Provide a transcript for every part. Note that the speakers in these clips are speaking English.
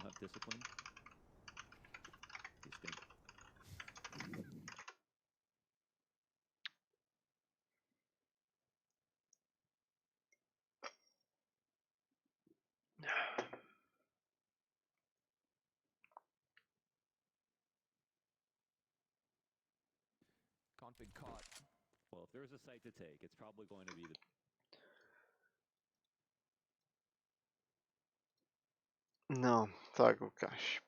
have discipline, you stink. Config caught. Well, if there's a site to take, it's probably going to be the... No, tak ukáž.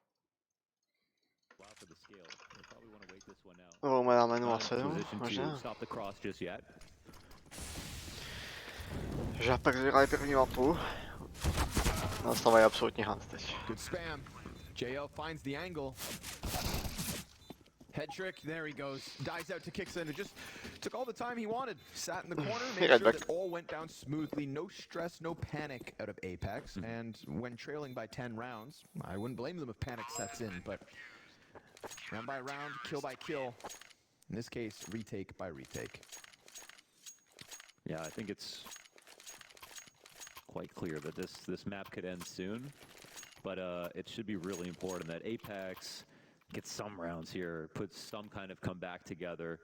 Wow for the scale. They probably want to wait this one out. Máme Not 0-7, in position to možná. stop the cross just yet. Že pak vyhráli první mapu. Nastávají absolutní hunt teď. Good spam. JL finds the angle. Head trick, there he goes. Dives out to Kixen. It just took all the time he wanted. Sat in the corner, made sure that all went down smoothly. No stress, no panic out of Apex. And when trailing by 10 rounds, I wouldn't blame them if panic sets in, but round by round, kill by kill. In this case, retake by retake. Yeah, I think it's quite clear that this map could end soon, but it should be really important that Apex gets some rounds here, puts some kind of comeback together.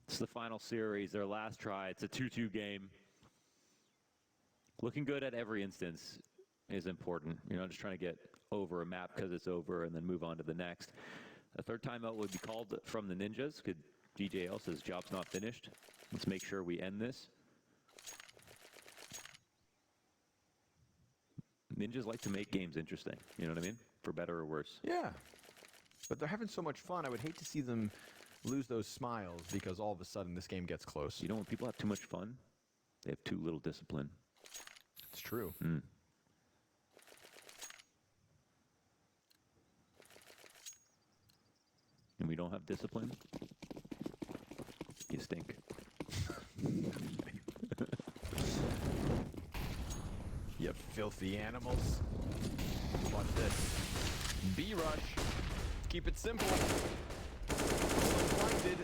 It's the final series, their last try. It's a 2-2 game. Looking good at every instance is important. You're not just trying to get over a map because it's over and then move on to the next. A third timeout would be called from the Ninjas. Could DJL says job's not finished. Let's make sure we end this. Ninjas like to make games interesting, you know what I mean? For better or worse. Yeah, but they're having so much fun. I would hate to see them lose those smiles because all of a sudden this game gets close. You know when people have too much fun, they have too little discipline. It's true. Mm. And we don't have discipline, you stink. You filthy animals. Watch this. B-rush. Keep it simple. Blinded.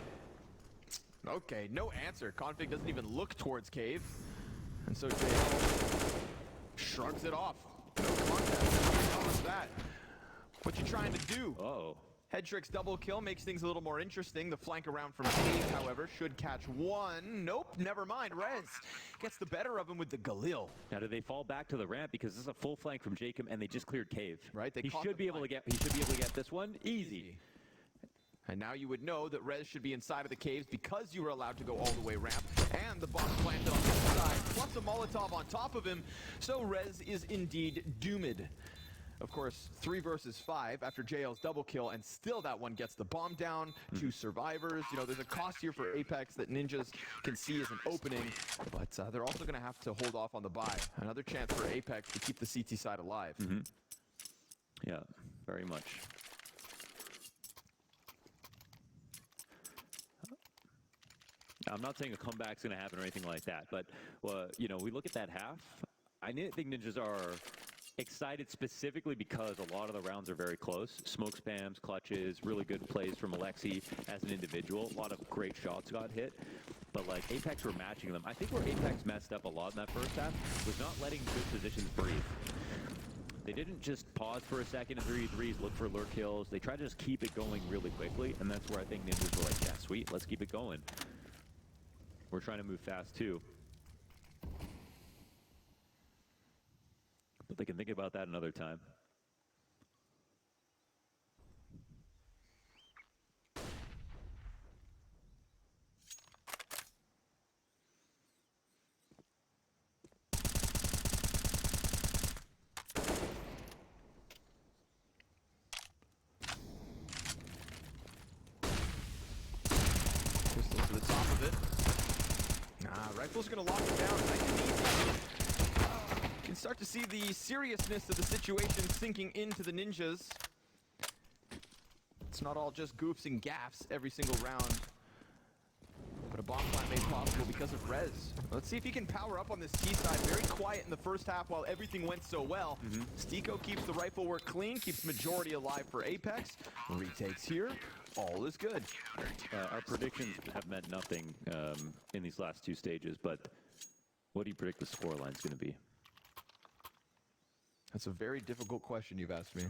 Okay, no answer. Config doesn't even look towards cave. And so JL shrugs it off. No contest. How was that? What you trying to do? Oh. Head trick's double kill makes things a little more interesting. The flank around from cave, however, should catch one. Nope, never mind. Rez gets the better of him with the Galil. Now, do they fall back to the ramp because this is a full flank from Jacob and they just cleared cave? Right, He should be able to get this one easy. And now you would know that Rez should be inside of the caves because you were allowed to go all the way ramp. And the bomb planted on this side, plus a Molotov on top of him. So Rez is indeed doomed. Of course, 3 versus 5 after JL's double kill, and still that one gets the bomb down. 2 survivors. You know, there's a cost here for Apex that Ninjas can see as an opening, but they're also going to have to hold off on the buy. Another chance for Apex to keep the CT side alive. Yeah, very much. I'm not saying a comeback's going to happen or anything like that, but, you know, we look at that half. I think Ninjas are excited specifically because a lot of the rounds are very close. Smoke spams, clutches, really good plays from Alexi as an individual. A lot of great shots got hit. But, like, Apex were matching them. I think where Apex messed up a lot in that first half was not letting good positions breathe. They didn't just pause for a second and 3-3s, look for lure kills. They tried to just keep it going really quickly, and that's where I think Ninjas were like, yeah, sweet, let's keep it going. We're trying to move fast, too. But they can think about that another time. Pistol to the top of it. Rifle's gonna lock it down nice and easy. You can start to see the seriousness of the situation sinking into the Ninjas. It's not all just goofs and gaffs every single round, but a bomb plant made possible because of Rez. Let's see if he can power up on this T side. Very quiet in the first half while everything went so well. Stiko keeps the rifle work clean, keeps majority alive for Apex. Retakes here. All is good. Our predictions have meant nothing in these last 2 stages, but what do you predict the scoreline's going to be? That's a very difficult question you've asked me.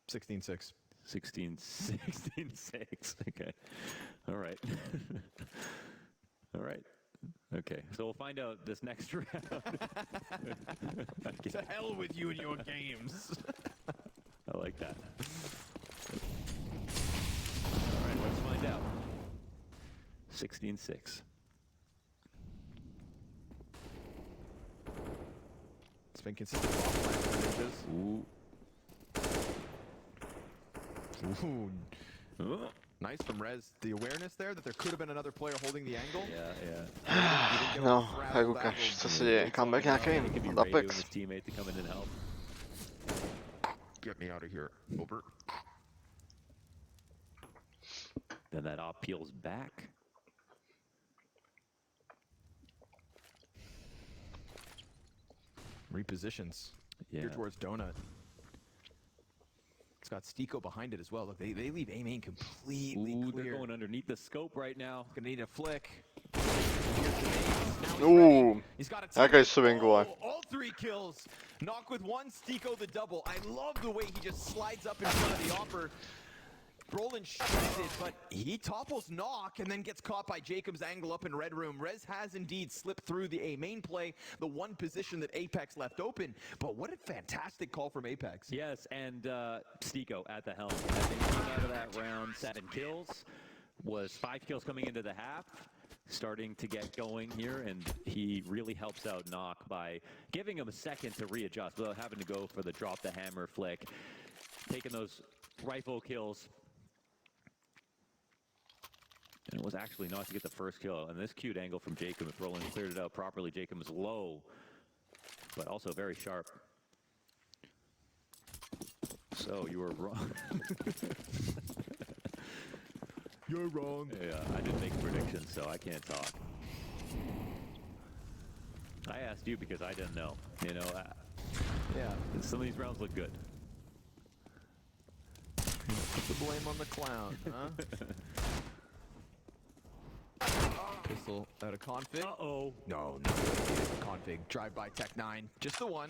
(16-6). 16-6. Okay. All right. All right. Okay. So we'll find out this next round. To hell with you and your games. I like that. All right, let's find out. 16-6. It's been consistent ball plant for ninjas. Ooh. Ooh. Oh. Nice from Rez. The awareness there that there could have been another player holding the angle. Yeah. No, hej Lukáš, co se děje? Comeback nějaký? It could be Od Ray doing Apex? his teammate to come in and help. Get me out of here. Over. Then that op peels back. Repositions. Yeah. Here towards Donut. It's got Stiko behind it as well. Look, they leave A main completely Ooh, clear. they're going underneath the scope right now. Gonna need a flick. Here's the nades. Now he's Ooh, ready. He's got a that guy's so angry. all 3 kills. Knock with 1, Stiko the double. I love the way he just slides up in front of the offer. Brolin shredded, but he topples Knock and then gets caught by Jacob's angle up in Red Room. Rez has indeed slipped through the A main play, the one position that Apex left open. But what a fantastic call from Apex. Yes, and Stiko at the helm. I think he came out of that round 7 kills. Was 5 kills coming into the half. Starting to get going here, and he really helps out Knock by giving him a second to readjust without having to go for the drop the hammer flick. Taking those rifle kills. And it was actually not to get the first kill. And this cute angle from Jacob, if Roland cleared it out properly, Jacob is low, but also very sharp. So you were wrong. You're wrong. Yeah, I didn't make predictions, so I can't talk. I asked you because I didn't know. You know, Yeah. some of these rounds look good. Put the blame on the clown, huh? Pistol out of config. Uh-oh. No. Config. Drive by Tech 9. Just the one.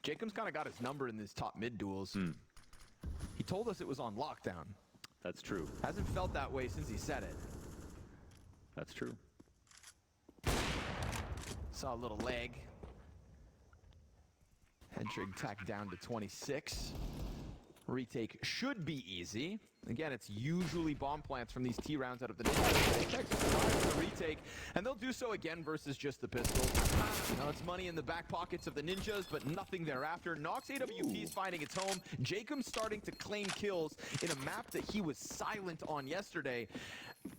Jacob's kind of got his number in these top mid duels. He told us it was on lockdown. That's true. Hasn't felt that way since he said it. That's true. Saw a little leg. Head trig tacked down to 26. Retake should be easy. Again, it's usually bomb plants from these T rounds out of the Ninjas. Apex is trying for the retake, and they'll do so again versus just the pistol. Now it's money in the back pockets of the Ninjas, but nothing thereafter. Nox AWP is finding its home. Jacob's starting to claim kills in a map that he was silent on yesterday.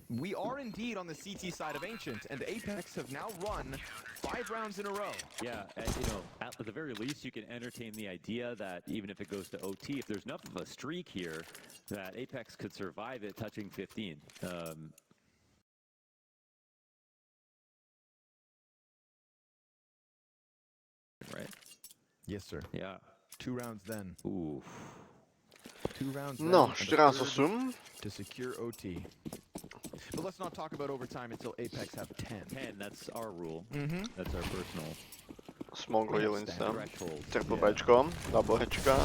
We are indeed on the CT side of Ancient, and Apex have now run 5 rounds in a row. Yeah, and, you know, at the very least, you can entertain the idea that even if it goes to OT, if there's enough of a streak here, that Apex could survive it touching 15. Right? Yes, sir. Yeah. 2 rounds then. Ooh. 2 rounds then. No, and a 14-8. to secure OT. But let's not talk about overtime until Apex have 10. 10, that's our rule. Mm-hmm. That's our personal Smog hodili sem. threshold. Triple Yeah. Bčko, double hečka.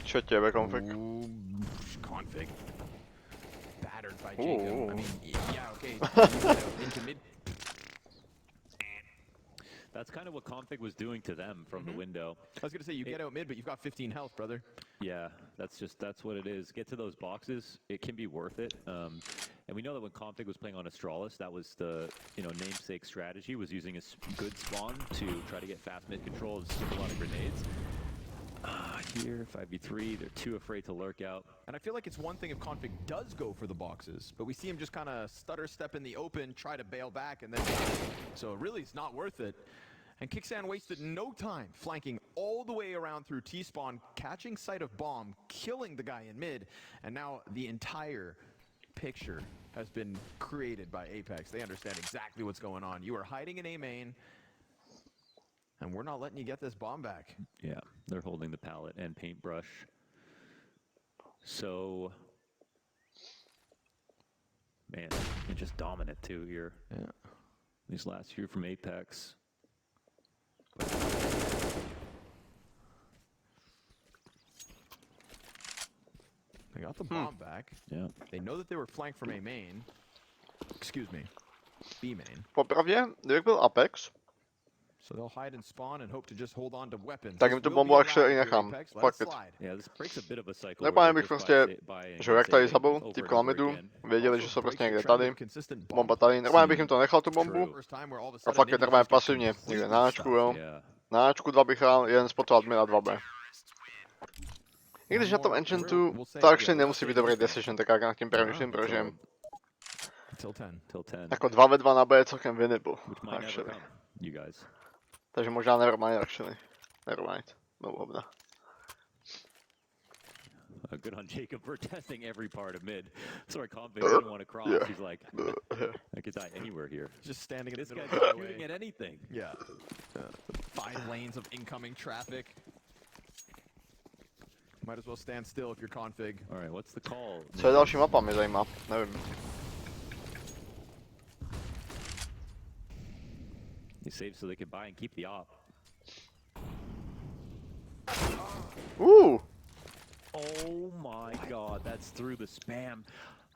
Čo tebe, Config? Ooh, config. Battered by Ooh. Jacob. I mean, yeah, okay. You went out into mid. That's kind of what Config was doing to them from the window. I was gonna say you get out mid, but you've got 15 health, brother. Yeah, that's what it is. Get to those boxes, it can be worth it. And we know that when Config was playing on Astralis, that was the namesake strategy, was using a good spawn to try to get fast mid control and skip a lot of grenades. Here, 5v3, they're too afraid to lurk out. And I feel like it's one thing if Config does go for the boxes, but we see him just kind of stutter step in the open, try to bail back, and then so really it's not worth it. And Kicksan wasted no time flanking all the way around through T-spawn, catching sight of bomb, killing the guy in mid, and now the entire picture has been created by Apex. They understand exactly what's going on. You are hiding in A main, and we're not letting you get this bomb back. Yeah, they're holding the palette and paintbrush. So, man, they're just dominant too here. Yeah. These last few from Apex. They got the bomb back. Yeah. They know that they were flanked from A main. Excuse me, B main. Popravdě, kdybych byl Apex, So they'll hide and spawn and hope to just hold on to weapons. tak This jim tu will bombu be actually i allowed here, nechám. Apex. Let it Fuck it. slide. Yeah, this breaks a bit of a cycle. Normálně where bych they're prostě, just buying že and jak tady saving zabil, over and typka na over midu, again. věděli, Also že jsou breaks prostě the někde trend tady, of consistent bomba tady, normálně bych jim to nechal tu bombu, First time where all of a a sudden fakt je Ninja normálně just get pasivně, někde completely na Ačku, stuffed. jo. Yeah. Na Ačku 2 bych dal, jeden spot admin a 2B. I když na tom Enchantu to actually nemusí být dobrý decision, tak jak nad tím přemýšlím, protože Till 10. Till 10. jako 2v2 na B je celkem winnable, Which might never actually. come, you guys. Takže možná nevermind, actually. Nevermind. No problem. Good on Jacob for testing every part of mid. Sorry, Config didn't want to cross. Yeah. He's like, I could die anywhere here. Just standing in This the guy's middle of the shooting highway. at anything. Yeah. 5 lanes of incoming traffic. Might as well stand still if you're config. All right, what's the call? Co je další mapa, mě zajímá, nevím. He saved so they could buy and keep the op. Oh my god, that's through the spam.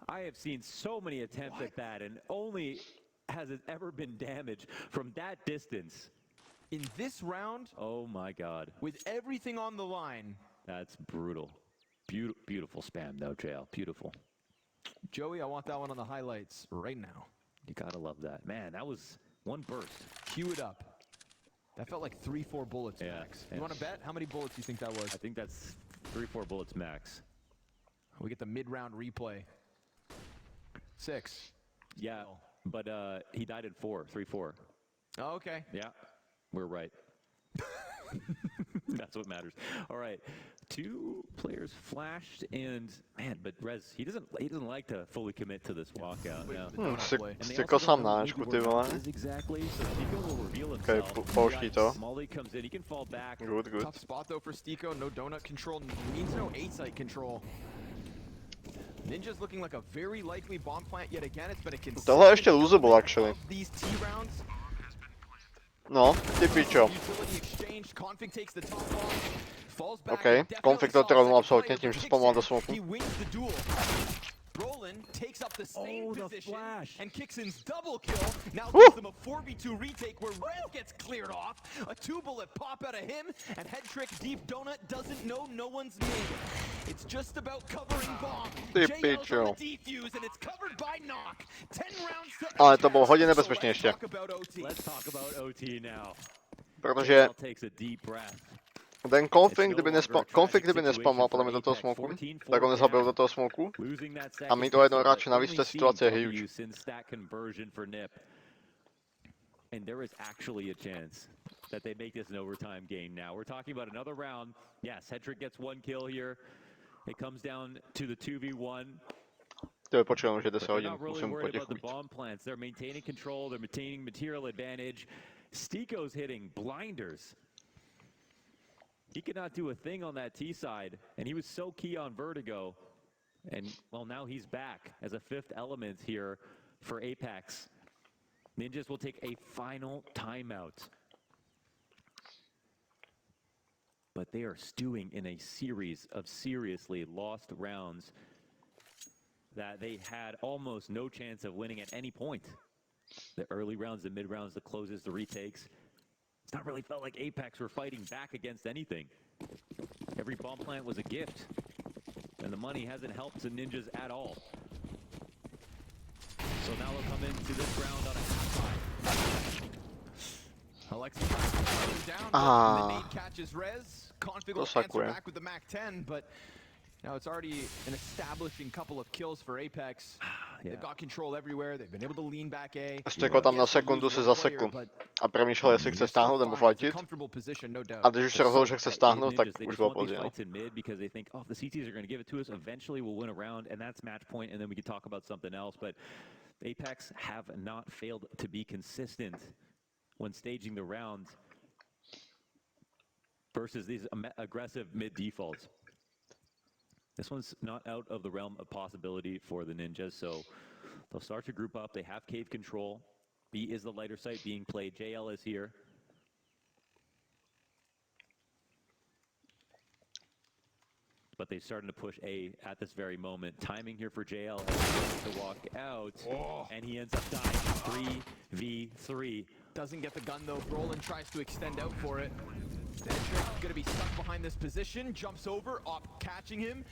I have seen so many attempts at that, and only has it ever been damage from that distance. In this round, Oh my god, with everything on the line, that's brutal. Beautiful spam though, JL. Beautiful. Joey, I want that one on the highlights right now. You gotta love that. Man, that was one burst. Cue it up. That felt like 3-4 bullets Yeah, max. yeah. You want to bet? How many bullets do you think that was? I think that's 3-4 bullets max. We get the mid-round replay. 6. Yeah, but he died in 3-4. Oh, okay. Yeah, we're right. That's what matters. All right, 2 players flashed, and man, but Rez, he doesn't like to fully commit to this walkout. No. Stykl sám na Ačku, ty vole. Exactly. So Stiko will reveal Okay, himself. pouští to. Molly comes in, he can fall back. Good, good. Tough spot though for Stiko. No donut control. Means no A-site control. Ninja's looking like a very likely bomb plant yet again. It's been a consistent Tohle je ještě losable, actually. of these T rounds. No, ty pičo. Utility exchange. Config takes the top bomb. Falls back. Okay, and definitely Config to saw a trolnul second absolutně player, tím, but že takes spamoval it. do smoku. He wins the duel. Roland takes up the same the position flash. and Kixon's double kill. Now Woo! gives them a 4v2 retake where Red gets cleared off. A 2-bullet pop out of him, and Head Trick Deep Donut doesn't know no one's mid. It's just about covering bomb. Ty JL's pičo. on the defuse, and it's covered by Knock. 10 rounds to Ale to bylo hodně So let's nebezpečnější. talk about OT. Let's talk about OT now. Protože JL takes a deep breath. ten Config, kdyby nespamoval podle mě do toho smoku, tak on nezabil do toho smoku. A mít o jednoho hráče navíc v té situaci je huge. And there is actually a chance that they make this an overtime game now. We're talking about another round. Yes, Hedrick gets 1 kill here. It comes down to the 2v1. To je počkej, že 10 They're hodin, not really musím worried about the potichu. bomb plants. They're maintaining control. They're maintaining material advantage. Stiko's hitting blinders. He could not do a thing on that T side, and he was so key on Vertigo. And, well, now he's back as a 5th element here for Apex. Ninjas will take a final timeout. But they are stewing in a series of seriously lost rounds that they had almost no chance of winning at any point. The early rounds, the mid rounds, the closes, the retakes. It's not really felt like Apex were fighting back against anything. Every bomb plant was a gift, and the money hasn't helped the Ninjas at all. So now they'll come into this round on a half-high. Alexis down, Ah. the nade catches Rez. Config will To answer sakuje. back with the Mac 10, but now it's already an establishing couple of kills for Apex. They've got control everywhere. They've been able to lean back A. Stykl tam na sekundu se zasekl a přemýšlel, jestli chce stáhnout nebo fightit. Comfortable position, no doubt. A když už se rozhodl, že chce stáhnout, tak They už just bylo want these pozdě. No. fights in mid because they think, oh, the CTs are going to give it to us. Eventually, we'll win a round, and that's match point, and then we can talk about something else. But Apex have not failed to be consistent when staging the round versus these aggressive mid defaults. This one's not out of the realm of possibility for the Ninjas, so they'll start to group up. They have cave control. B is the lighter site being played. JL is here. But they're starting to push A at this very moment. Timing here for JL to walk out, and he ends up dying 3v3. Doesn't get the gun though. Brolin tries to extend out for it. Hedrick gonna be stuck behind this position. Jumps over, Op catching him.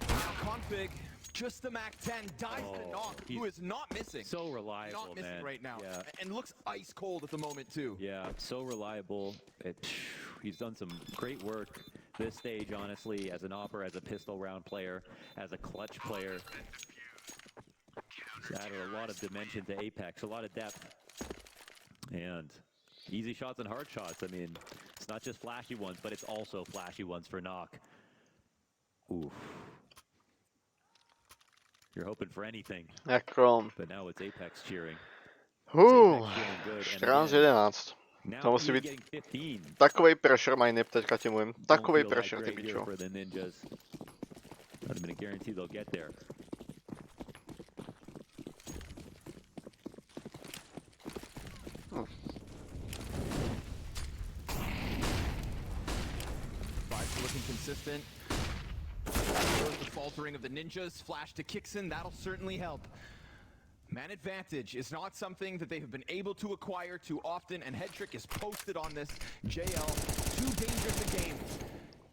Now Config, just the MAC-10, dies to Knock, who is not missing. So reliable, not missing man. right now, Yeah. and looks ice cold at the moment too. Yeah, so reliable. He's done some great work this stage, honestly, as an opera, as a pistol round player, as a clutch player. He's added a lot of dimension to Apex, a lot of depth. And easy shots and hard shots. I mean, it's not just flashy ones, but it's also flashy ones for Knock. Oof. You're hoping for anything. Chrome. But now it's Apex cheering. Strans 11. To musí být takovej pressure minip, teďka ti mluvím. Takovej pressure, ty pičo. Looking consistent. The faltering of the ninjas. Flash to Kixon, that'll certainly help. Man advantage is not something that they have been able to acquire too often, and Hedrick is posted on this. JL, too dangerous a game.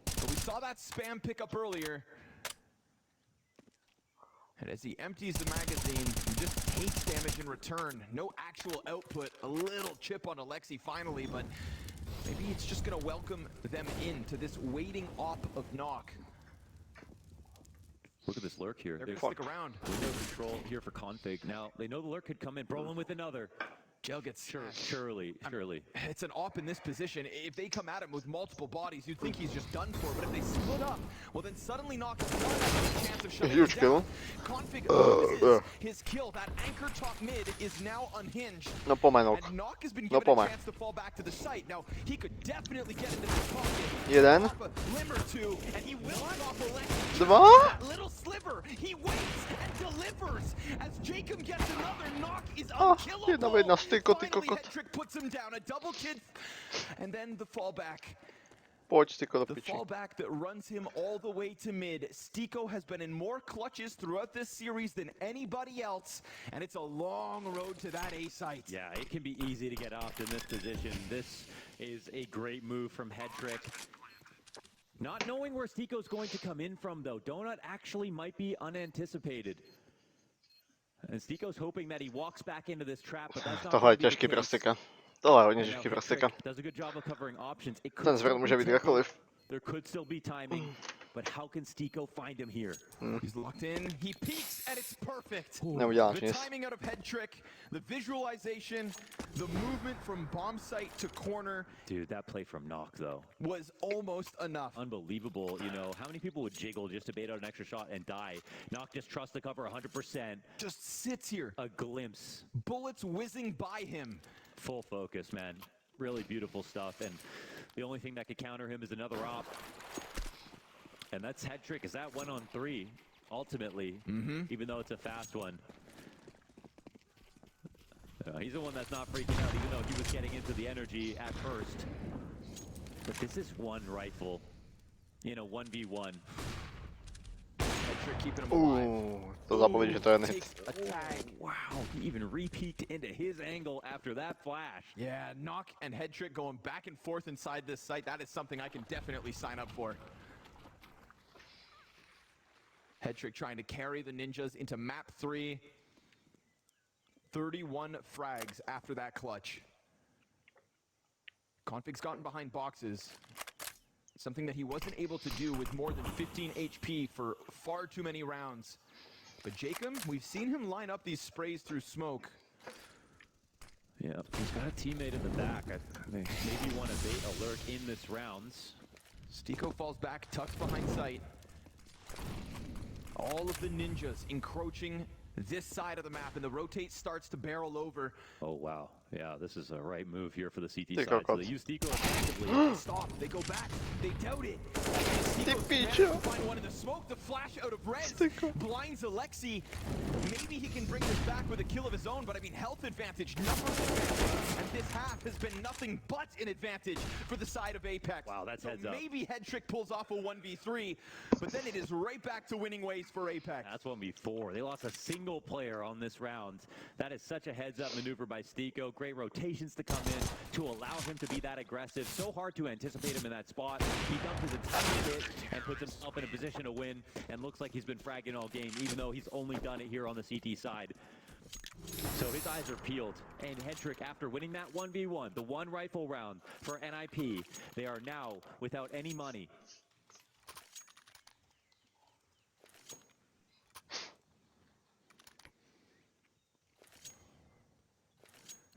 But we saw that spam pickup earlier. And as he empties the magazine, he just takes damage in return. No actual output. A little chip on Alexi finally, but maybe it's just gonna welcome them into this waiting op of Knock. Look at this lurk here. They're gonna stick around. Window control here for Config. Now, they know the lurk could come in. Brolin with another. Jail gets surely. It's an op in this position. If they come at him with multiple bodies, you'd think he's just done for. But if they split up, well then suddenly Knock has a chance of shutting Huge him kill. down. Config loses his kill. That anchor top mid is now unhinged. No pomaj Nok. And Knock has been given a chance to fall back to the site. Now he could definitely get into this pocket. Jeden. Limb or two, and he will stop Alexi. Dwa. Little sliver. He waits and delivers. As Jacob gets another, Knock is unkillable. Jedna styko, ty Finally, kokot. Hedrick puts him down. A double kill, and then the fallback. Pojď, styko, do The piči. fallback that runs him all the way to mid. Stiko has been in more clutches throughout this series than anybody else, and it's a long road to that A site. Yeah, it can be easy to get off in this position. This is a great move from Hedrick. Not knowing where Stiko's going to come in from, though. Donut actually might be unanticipated. And Stiko's hoping that he walks back into this trap, but that's not Tohle je going to be the těžký case. pro styka. Tohle je hodně And now těžký pro Hedrick styka. does a good job of covering options. It could Ten still zvrt be může být tempo. kdekoliv. There could still be timing, but how can Stiko find him here? He's locked in, he peeks, and it's perfect. Neuděláš The nic. timing out of head trick, the visualization, the movement from bomb site to corner Dude, that play from Knock, though. was almost enough. Unbelievable. You know, how many people would jiggle just to bait out an extra shot and die? Knock just trusts the cover 100%. Just sits here, A glimpse. bullets whizzing by him. Full focus, man. Really beautiful stuff. And the only thing that could counter him is another op. And that's Hedrick. Is that 1-on-3, ultimately, even though it's a fast one. He's the one that's not freaking out, even though he was getting into the energy at first. But this is one rifle in a 1v1. Hedrick keeping him alive. To zapověď, že to je nehit. Takes a tag. Wow, he even re-peeked into his angle after that flash. Yeah, Knock and Hedrick going back and forth inside this site. That is something I can definitely sign up for. Hedrick trying to carry the ninjas into map 3. 31 frags after that clutch. Config's gotten behind boxes. Something that he wasn't able to do with more than 15 HP for far too many rounds. But Jacob, we've seen him line up these sprays through smoke. Yeah, he's got a teammate in the back. Maybe want to bait alert in this rounds. Stiko falls back, tucks behind sight. All of the ninjas encroaching this side of the map, and the rotate starts to barrel over. Oh, wow. Yeah, this is a right move here for the CT Ty side. So kokot. they use Deco effectively. Stop. They go back. They doubt it. Ty Seagulls pičo. managed to find one in the smoke. The flash out of Rez Styko. blinds Alexi. Maybe he can bring this back with a kill of his own, but I mean health advantage, numbers advantage, and this half has been nothing but an advantage for the side of Apex. Wow, that's so heads up. maybe Headtrick pulls off a 1v3, but then it is right back to winning ways for Apex. That's 1v4. They lost a single player on this round. That is such a heads-up maneuver by Stico. Great rotations to come in to allow him to be that aggressive. So hard to anticipate him in that spot. He dumped his entire hit and puts himself in a position to win, and looks like he's been fragging all game, even though he's only done it here on the CT side. So his eyes are peeled, and Headtrick, after winning that 1v1, the one rifle round for NIP, they are now without any money.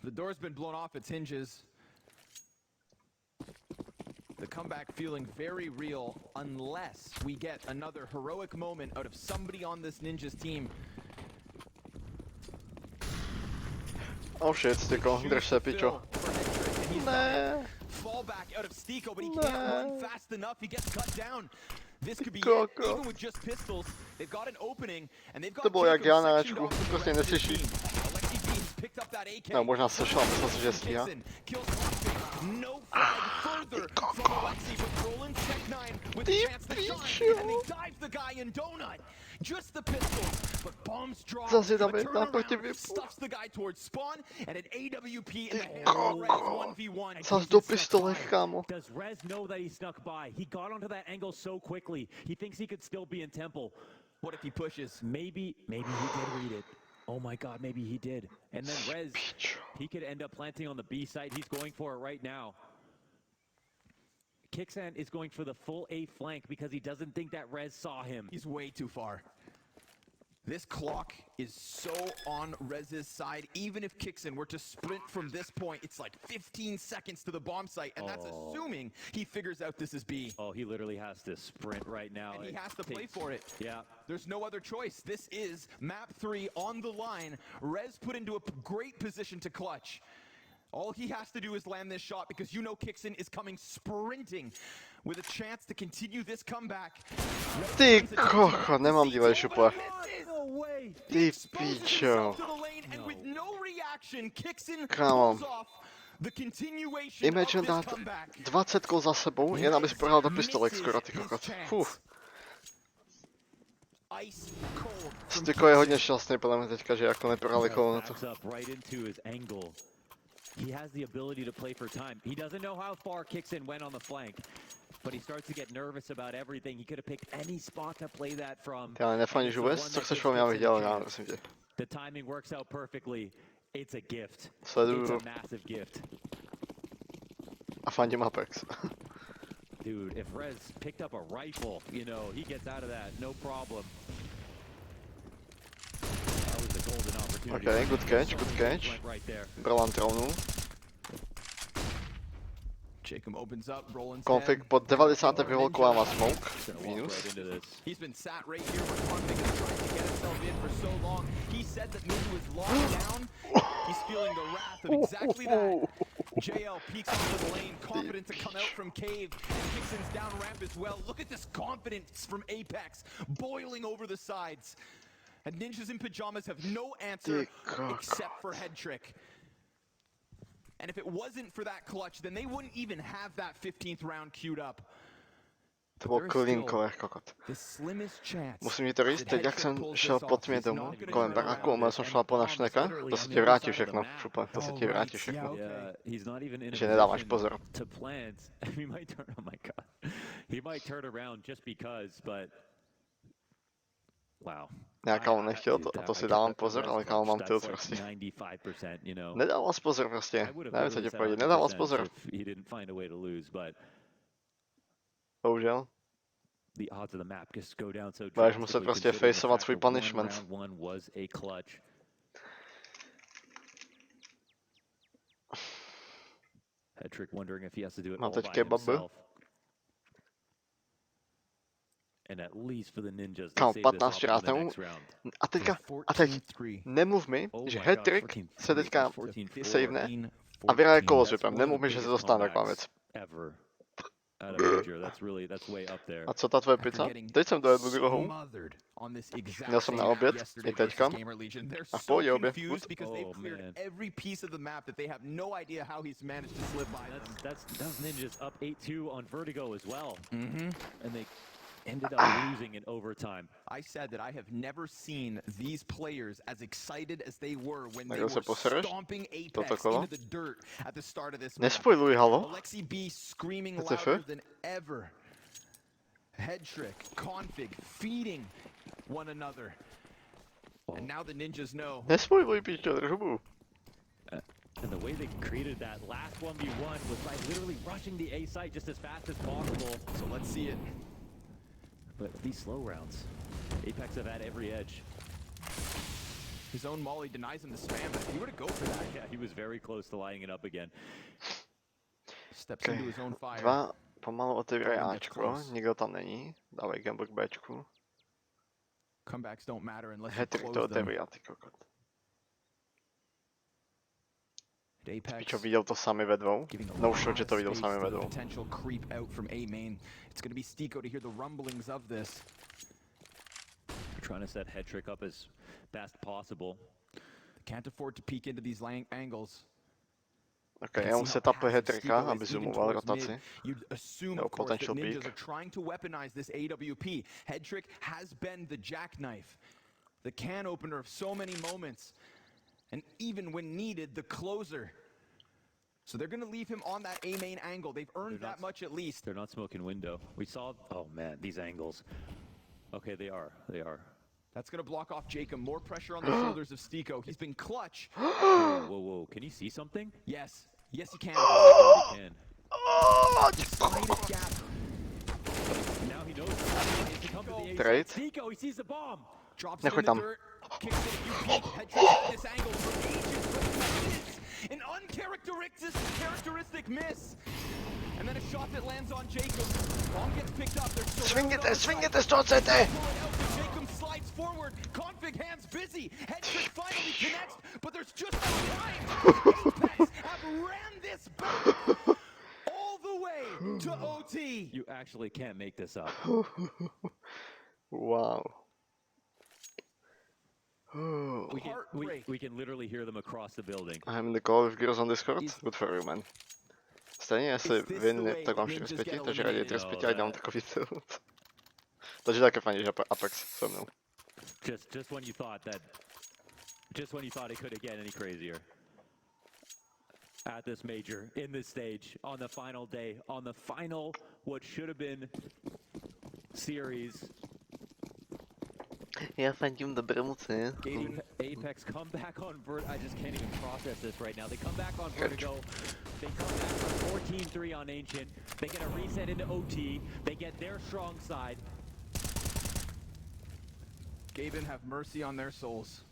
The door's been blown off its hinges. The comeback feeling very real unless we get another heroic moment out of somebody on this Ninjas team. Oh shit, Styko, drž se, pičo. Ne. Fallback out of Stico, but he can't run fast enough. He gets cut down. This could be it, Koko. even with just pistols. They've got an opening, and they've got To bylo jak Jacob já na sectioned Ačku, off from the prostě rest of the neslyší. team. Alexi B has picked up that AK. No, možná slyšel, myslel si, že stíhá. Kixon kills Hotfix. No flag further from Alexi, but Roland Tech 9 with a chance to shine, and they dive the guy in donut. Just the pistols, but bombs drop. Zase tam A jedna proti turnaround vypu. stuffs the guy towards spawn, and an AWP in the hand of Rez 1v1. Zas do pistolech, kámo. Does Rez know that he snuck by? He got onto that angle so quickly. He thinks he could still be in Temple. What if he pushes? Maybe he did read it. Oh my God, maybe he did. And then Rez, he could end up planting on the B site. He's going for it right now. Kixan is going for the full A flank because he doesn't think that Rez saw him. He's way too far. This clock is so on Rez's side. Even if Kixon were to sprint from this point, it's like 15 seconds to the bomb site, and that's assuming he figures out this is B. Oh, he literally has to sprint right now. And he has to play for it. Yeah. There's no other choice. This is map 3 on the line. Rez put into a great position to clutch. All he has to do is land this shot because you know Kixon is coming sprinting with a chance to continue this comeback. Ty kocho, nemám delay šuple. No way. Ty pičo. And with no reaction, Kixon Kámo. pulls off the continuation of Imagine this dát comeback. 20 kol za sebou, jen abys prohrál do pistolek skoro, ty kokot. Fuh. Ice cold. Styko je hodně šťastný podle mě teďka, že jako neprohrali kolo na to. Backs up right into his angle. He has the ability to play for time. He doesn't know how far Kixon went on the flank, but he starts to get nervous about everything. He could have picked any spot to play that from. Ty ale nefandíš vůbec? Co chceš po mě, abych dělal já, prosím tě. The timing works out perfectly. It's a gift. Sleduju. It's a massive gift. A fandím Apex. Dude, if Rez picked up a rifle, you know, he gets out of that, no problem. That was a golden opportunity. Okay, good catch, good catch. Went right there. Brala tronu. Jacob opens up, Roland's Konfig pod 90. vyholková má smoke. Minus. Right into this. He's been sat right here where Config is trying to get himself in for so long. He said that maybe was locked down. He's feeling the wrath of exactly that. JL peeks onto the lane, confident to come out from cave. And Kixon's down ramp as well. Look at this confidence from Apex, boiling over the sides. And Ninjas in Pajamas have no answer except for Headtrick. And if it wasn't for that clutch, then they wouldn't even have that 15th round queued up. To byl klinko, jak kokot. The slimmest chance. Musím ti to říct, teď jak jsem šel po tmě domů, kolem baráku, omyl jsem šel po na šneka, to se ti vrátí všechno, šuple, to se ti vrátí všechno. Yeah, he's not even in a Že nedáváš position pozor. to plant. He might turn, oh my God. He might turn around just because, but wow. Já kámo nechtěl to, a to si dávám pozor, ale kámo mám tilt prostě. 95%, you know. Nedával jsi pozor prostě, I would have nevím co ti literally poradit, said nedával jsi 100% pozor. if he didn't find a way to lose, but Bohužel. the odds of the map just go down so Budeš muset drastically prostě considering the faceovat fact svůj that punishment. round one was a clutch. Headtrick wondering if he has to do it Má all teď by kebaby. himself. And at least for the Ninjas, they Kámo, save this 15 up in the rátem. next round. A teď, 14-3. nemluv mi, Oh že my God, hat-trick 14-3, se teďka 14-4. savene a vyhraje kolo s That's whipem. one of Nemluv the mi, že se biggest dostane taková comebacks věc. ever at a major. That's way up there. A co ta tvoje pizza? Teď jsem dojedl druhou. Měl jsem na oběd, i teďka. A v pohodě obě. Oh man. That's Ninjas up 8-2 on Vertigo as well. And they ended up losing in overtime. I said that I have never seen these players as excited as they were when they Takhle se were posereš? stomping Toto Apex kolo? into the dirt at the start of this match. Nespoiluj, halo? Alexi B screaming TCF? louder than ever. Head trick, config, feeding one another. And now the Ninjas know. Nespoiluj, pičo, drž hubu. And the way they created that last 1v1 was by literally rushing the A site just as fast as possible. So let's see it. But these slow rounds, Apex have had every edge. His own Molly denies him the spam, but if he were to go for that, Yeah, he was very close to lining it up again. steps into his own fire. Dva pomalu otevírají Ačko, nikdo tam není. Dávaj gamble k Bčku. Comebacks don't matter unless you Hat-trick close to them. otevírá, ty kokot. At Apex, Pičo, viděl to sami ve dvou? giving a No lot shot, že of to viděl space sami for ve the dvou. potential creep out from A main. It's going to be Stiko to hear the rumblings of this. They're trying to set head trick up as best possible. They can't afford to peek into these angles. Ok, jenom setupuje hat-tricka, aby zoomoval rotaci. You'd assume, No of course, that potential Ninjas peek. are trying to weaponize this AWP. Head trick has been the jackknife, the can opener of so many moments, and even when needed, the closer. So they're going to leave him on that A main angle. They've earned They're that not- much at least. They're not smoking window. We saw, oh man, these angles. Okay, they are. That's going to block off Jacob. More pressure on the shoulders of Stiko. He's been clutch. Whoa. Can you see something? Yes, he can. He can. Slightest gap. Now he knows it's to come to the A Trade. site. Nico, he sees the bomb. Drops it Nechuj in the tam. dirt. Kicks it at UP. Head trick at this angle for ages. But it's an uncharacteristic miss. And then a shot that lands on Jacob. Bomb gets picked up. They're surrounded on the side. Svingněte z toho CT! Pull it out, but Jacob slides forward. Config hands busy. Head trick finally connects, but there's just no time. Apex have ran this back all the way to OT. You actually can't make this up. Wow. We can literally hear them across the building. I'm in the call with girls on Discord. Good for you, man. Stejně, jestli win, tak mám 4 z 5, takže raději 3 z 5 a dám takový tilt. Takže také fajn, že Apex se mnou. Just when you thought it couldn't get any crazier. At this major, in this stage, on the final day, on the final, what should have been series. Já fandím dobrému C. Apex come back on I just can't even process this right now. They come back on Vertigo. They come back on 14-3 on Ancient. They get a reset into OT. They get their strong side. Gaben, have mercy on their souls.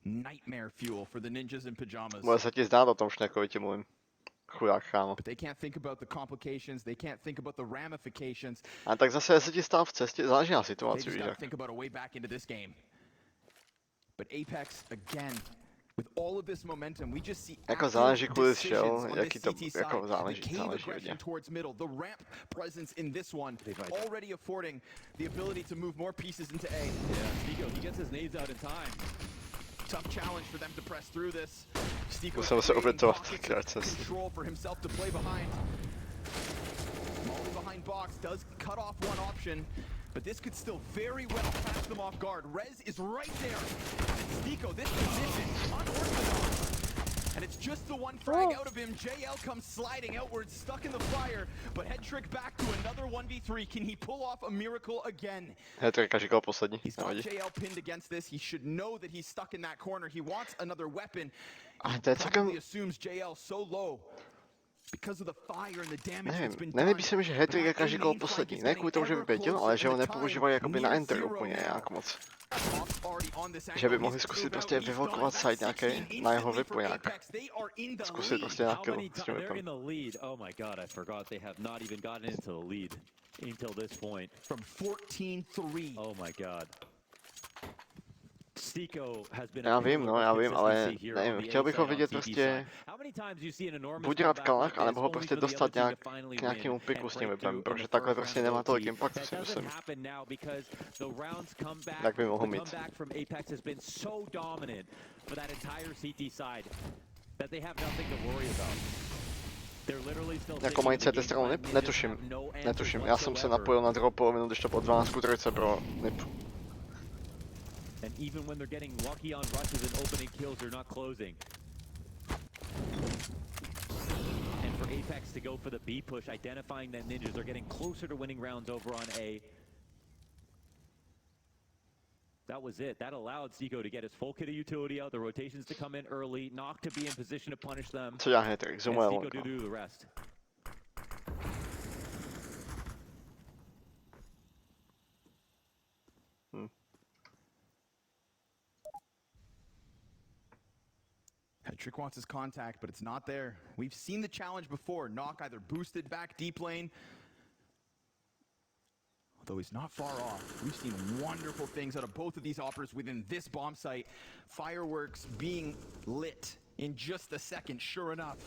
Nightmare fuel for the Ninjas in pajamas. Bude se ti zdát o tom šnekovi, ti mluvím. Chudák, chámo. But they can't think about the complications, they can't think about the ramifications. A tak zase, jestli ti stál v cestě, záleží na They situaci, just víš gotta jak. think about a way back into this game. But Apex, again, with all of this momentum, we just see Jako active záleží, kudy jsi decisions šel, on jaký this to, CT jako side. záleží, The cave záleží aggression hodně. towards middle, the ramp presence in this one, already affording the ability to move more pieces into A. Yeah, Nico, he gets his nades out in time. Tough challenge for them to press through this. Stiko Musel se creating obětovat, pockets krátce. of control for himself to play behind. Molly behind box does cut off one option, but this could still very well catch them off guard. Rez is right there. And Stiko, this position, unorthodox. And it's just the one frag out of him. JL comes sliding outwards, stuck in the fire, but head trick back to another 1v3. Can he pull off a miracle again? Hetrika říkal poslední, He's got nevadí. JL pinned against this. He should know that he's stuck in that corner. He wants another weapon. A He to je celkem, probably assumes JL so low. Because of the fire and the damage that's Nevím, been nelíbí done. se mi, že hat je každý gol poslední. Ne kvůli tomu, že vypětil, ale že ho nepoužívají jakoby na enter úplně nějak moc. Že by mohli zkusit prostě vyvokovat side nějaký na jeho vypu nějak. Zkusit prostě na kill s tím vypem. Oh my god, I forgot they have not even gotten into the lead until this point. From 14-3. Oh my god. Já vím, ale nevím, chtěl bych ho vidět prostě buď hrát kalach, anebo ho prostě dostat nějak k nějakému piku s tím vypem, protože takhle prostě nemá tolik impactu, si myslím. Jak by mohl mít. Jako mají CT stranu NIP? Netuším. Já jsem se napojil na druhou polovinu, když to bylo 12:30 pro NIP. And even when they're getting lucky on rushes and opening kills, they're not closing. And for Apex to go for the B push, identifying that Ninjas are getting closer to winning rounds over on A. That was it. That allowed Seiko to get his full kit of utility out, the rotations to come in early, Knock to be in position to punish them, Co dělá Hattrick? and Zoomuje Seiko to lonko. do the rest. Trick wants his contact, but it's not there. We've seen the challenge before. Knock either boosted back deep lane, although he's not far off. We've seen wonderful things out of both of these operators within this bomb site. Fireworks being lit in just a second, sure enough.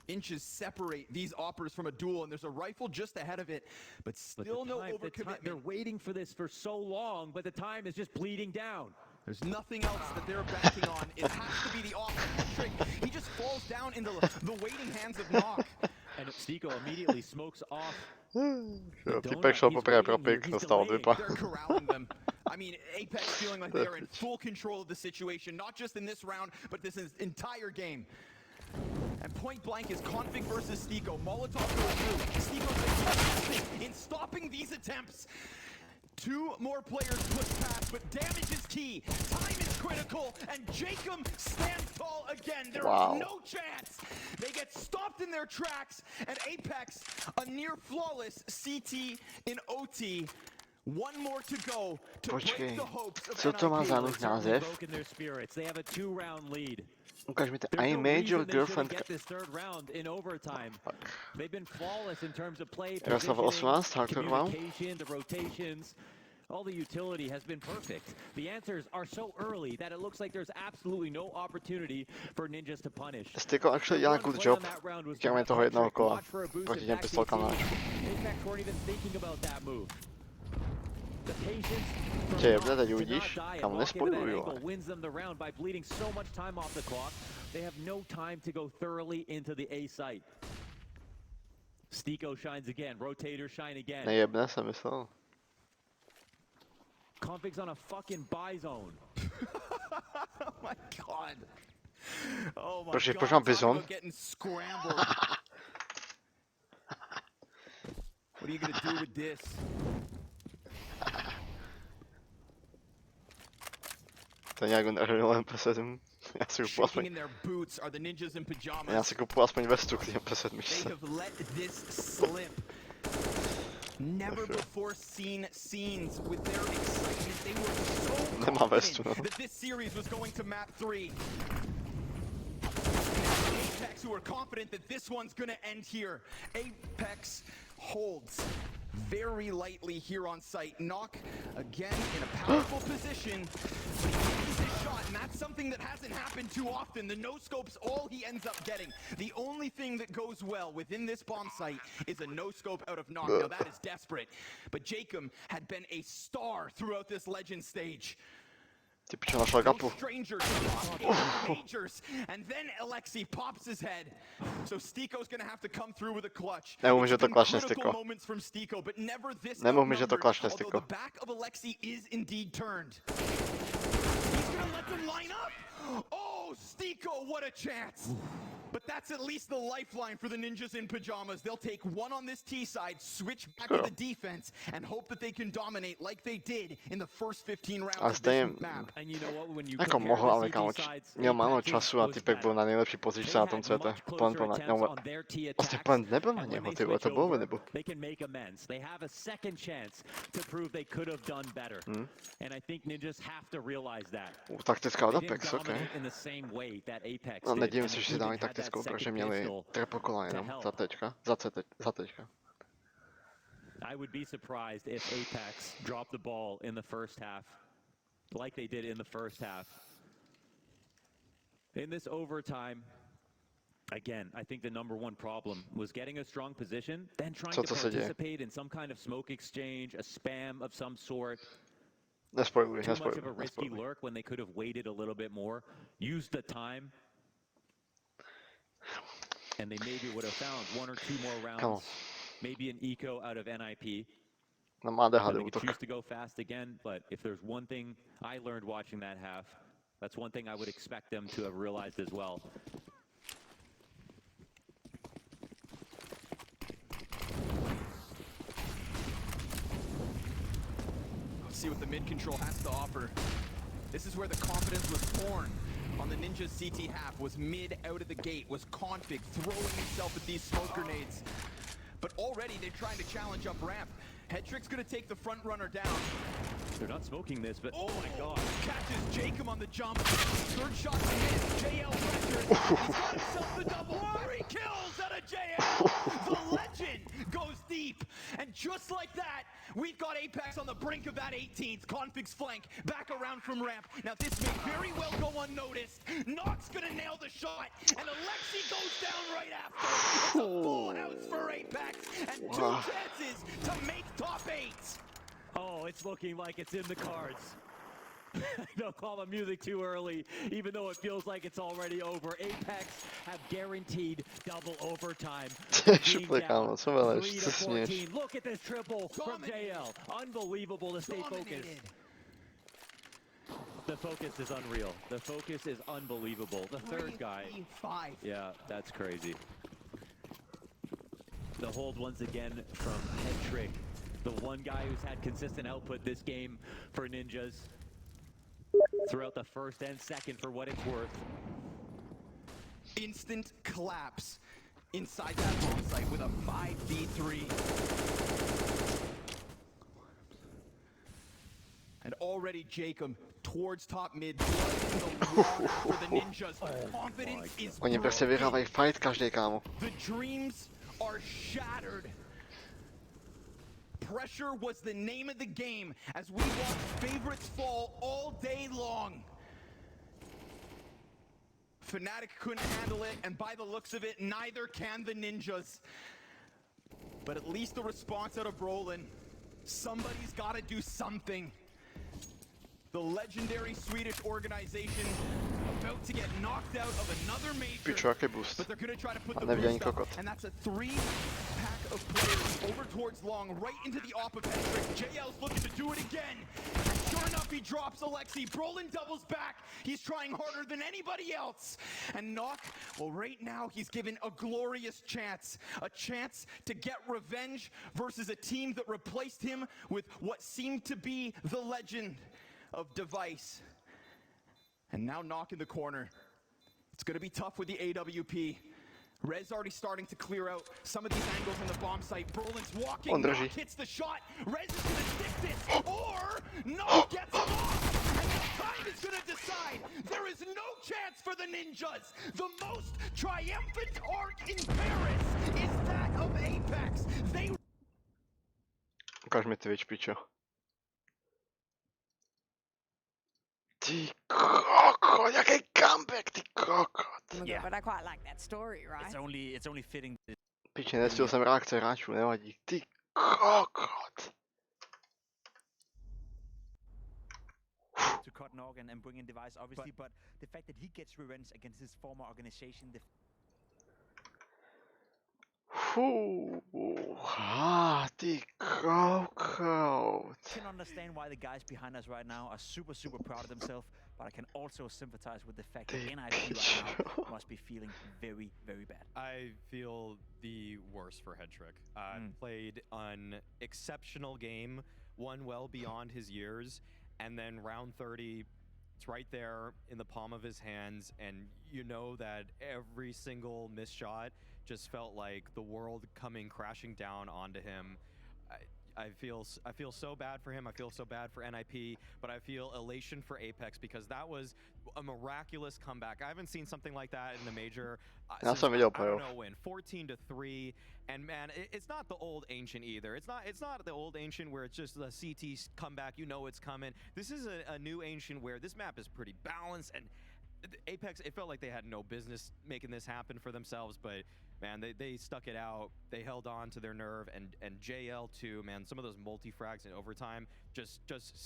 Inches separate these operators from a duel, and there's a rifle just ahead of it, but still no overcommitment. They're waiting for this for so long, but the time is just bleeding down. There's nothing else that they're banking on. It has to be the offensive trick. He just falls down in the waiting hands of Knock. And Seiko immediately smokes off. Typek šel poprvé pro pick, dostal od vypa. They're corralling them. I mean, Apex feeling like they are in full control of the situation, not just in this round, but this entire game. And point blank is Config versus Stiko. Molotov goes through. Stiko's in stopping these attempts. Two more players push past, but damage is key. Time is critical, and Jacob stands tall again. There is no chance. They get stopped in their tracks, and Apex, a near flawless CT in OT. One more to go to break the hopes of co to má za nový název? They have a 2-round lead. Ukaž mi to. I Major Girlfriend. Jaroslav 18, hardcore all the utility has been perfect. The answers are so early that it looks like there's absolutely no opportunity for Ninjas to punish. Stiko actually dělá good job. Těme toho jednoho kola proti těm pistolkám na háčku. Tě jebne, teď uvidíš, tam nespojuju. They have no time to go thoroughly into the A site. Stiko shines again, Rotator shine again. Nejebne, jsem myslel. Config's on a fucking buy zone. Oh my god. Oh my Proč god. mám bizon? Getting scrambled. What are you gonna do with this? To je nějak on MP7. Já si kupu aspoň... Já si kupu aspoň vestu k těm MP7 myšce. Never before seen scenes with their excitement. They were so Nemá vestu, no. that this series was going to map 3. Apex who are confident that this one's gonna end here. Apex holds very lightly here on site. Knock again in a powerful position. Shot, and that's something that hasn't happened too often. The no-scope's all he ends up getting. The only thing that goes well within this bomb site is a no-scope out of Knock. Now that is desperate. But Jacob had been a star throughout this legend stage. Ty pičo, našel gapu. And then Alexi pops his head. So Stiko's gonna have to come through with a clutch. Nemohu, že to klašne, Stiko. Nemohu mi, že to klašne, Stiko. The back of Alexi is indeed turned. Let them line up. Oh, Stiko, what a chance. But that's at least the lifeline for the Ninjas in pajamas. They'll take one on this T side, switch back to the defense, and hope that they can dominate like they did in the first 15 rounds Ale of this stejně, map. And you know what, when you jako compare mohl, ale the kámo, CT sides, měl málo Apex's času a was typek byl better. na nejlepší pozici They na tom had CT. much Plant closer byl na attempts něm. on their T Vlastně attacks, plant nebyl na and when něho, they ty vole, switch to bylo over, nebo. they can make amends. They have a second chance to prove they could have done better. And I think Ninjas have to realize that. Taktická od They didn't Apex, ok. dominate in the same way that Apex No did, nedivím and se, they že si dali even had that taktickou, protože second měli pistol triple kola to jenom. help. Za tečka. I would be surprised if Apex dropped the ball in the first half, like they did in the first half. In this overtime, again, I think the number one problem was getting a strong position, then trying to participate in some kind of smoke exchange, a spam of some sort. Too much of a risky lurk when they could have waited a little bit more, used the time, and they maybe would have found one or two more rounds, maybe an eco out of NIP. They could choose to go fast again, but if there's one thing I learned watching that half, that's one thing I would expect them to have realized as well. Let's see what the mid control has to offer. This is where the confidence was born on the Ninjas CT half, was mid out of the gate, was Config throwing himself at these smoke grenades. But already they're trying to challenge up ramp. Headtrick's gonna take the front runner down. They're not smoking this, but oh my god. Catches Jacob on the jump. Third shot missed. JL pressured. He's got himself the double. 3 kills out of JL. The legend goes deep. And just like that, we've got Apex on the brink of that 18th. Config's flank back around from ramp. Now this may very well go unnoticed. Nox gonna nail the shot. And Alexi goes down right after. It's a full house for Apex. And 2 chances to make top 8. Oh, it's looking like it's in the cards. Don't call the music too early, even though it feels like it's already over. Apex have guaranteed double overtime. Down 3 to 14. Look at this triple from JL. Unbelievable to stay focused. The focus is unreal. The focus is unbelievable. The third guy. Yeah, that's crazy. The hold once again from Headtrick. The one guy who's had consistent output this game for Ninjas throughout the first and second for what it's worth. Instant collapse inside that bomb site with a 5v3. And already Jacob towards top mid, blood in the water for the Ninjas. Confidence is Oni prostě vyhrávají fight každý, kámo. The dreams are shattered. Pressure was the name of the game as we watched favorites fall all day long. FNATIC couldn't handle it, and by the looks of it, neither can the Ninjas. But at least the response out of Brolin, somebody's got to do something. The legendary Swedish organization about to get knocked out of another major, but they're going to try to put the boost up, and that's a 3-pack of players over towards long, right into the op of Headtrick. JL's looking to do it again, and sure enough, he drops Alexi. Brolin doubles back. He's trying harder than anybody else. And Nock, well, right now, he's given a glorious chance, a chance to get revenge versus a team that replaced him with what seemed to be the legend of Device. And now Nock in the corner. It's gonna be tough with the AWP. Rez already starting to clear out some of these angles in the bomb site. Brolin's walking, Nock hits the shot. Rez is gonna stick this, or Nock gets him off. And the time is gonna decide. There is no chance for the Ninjas. The most triumphant arc in Paris is that of Apex. They... Ukaż mi Twitch, picio. Ty kokot, jaki comeback, ty kokot. Yeah. But I quite like that story, right? It's only fitting. Piče, nestil jsem reakce hráčů, nevadí. Ty kokot. To cut Nog and bring in Device, obviously, but the fact that he gets revenge against his former organization. Ty kokot. I can understand why the guys behind us right now are super proud of themselves but I can also sympathize with the fact that NIP right now must be feeling very, very bad. I feel the worst for Hedrick. Played an exceptional game, won well beyond his years, and then round 30, it's right there in the palm of his hands, and you know that every single missed shot just felt like the world coming crashing down onto him. I feel so bad for him. I feel so bad for NIP, but I feel elation for Apex because that was a miraculous comeback. I haven't seen something like that in the major since, I don't know when, 14-3. And man, it's not the old Ancient either. It's not the old Ancient where it's just the CT comeback. You know it's coming. This is a new Ancient where this map is pretty balanced, and Apex, it felt like they had no business making this happen for themselves, but man, they stuck it out. They held on to their nerve, and JL too, man, some of those multi-frags in overtime, just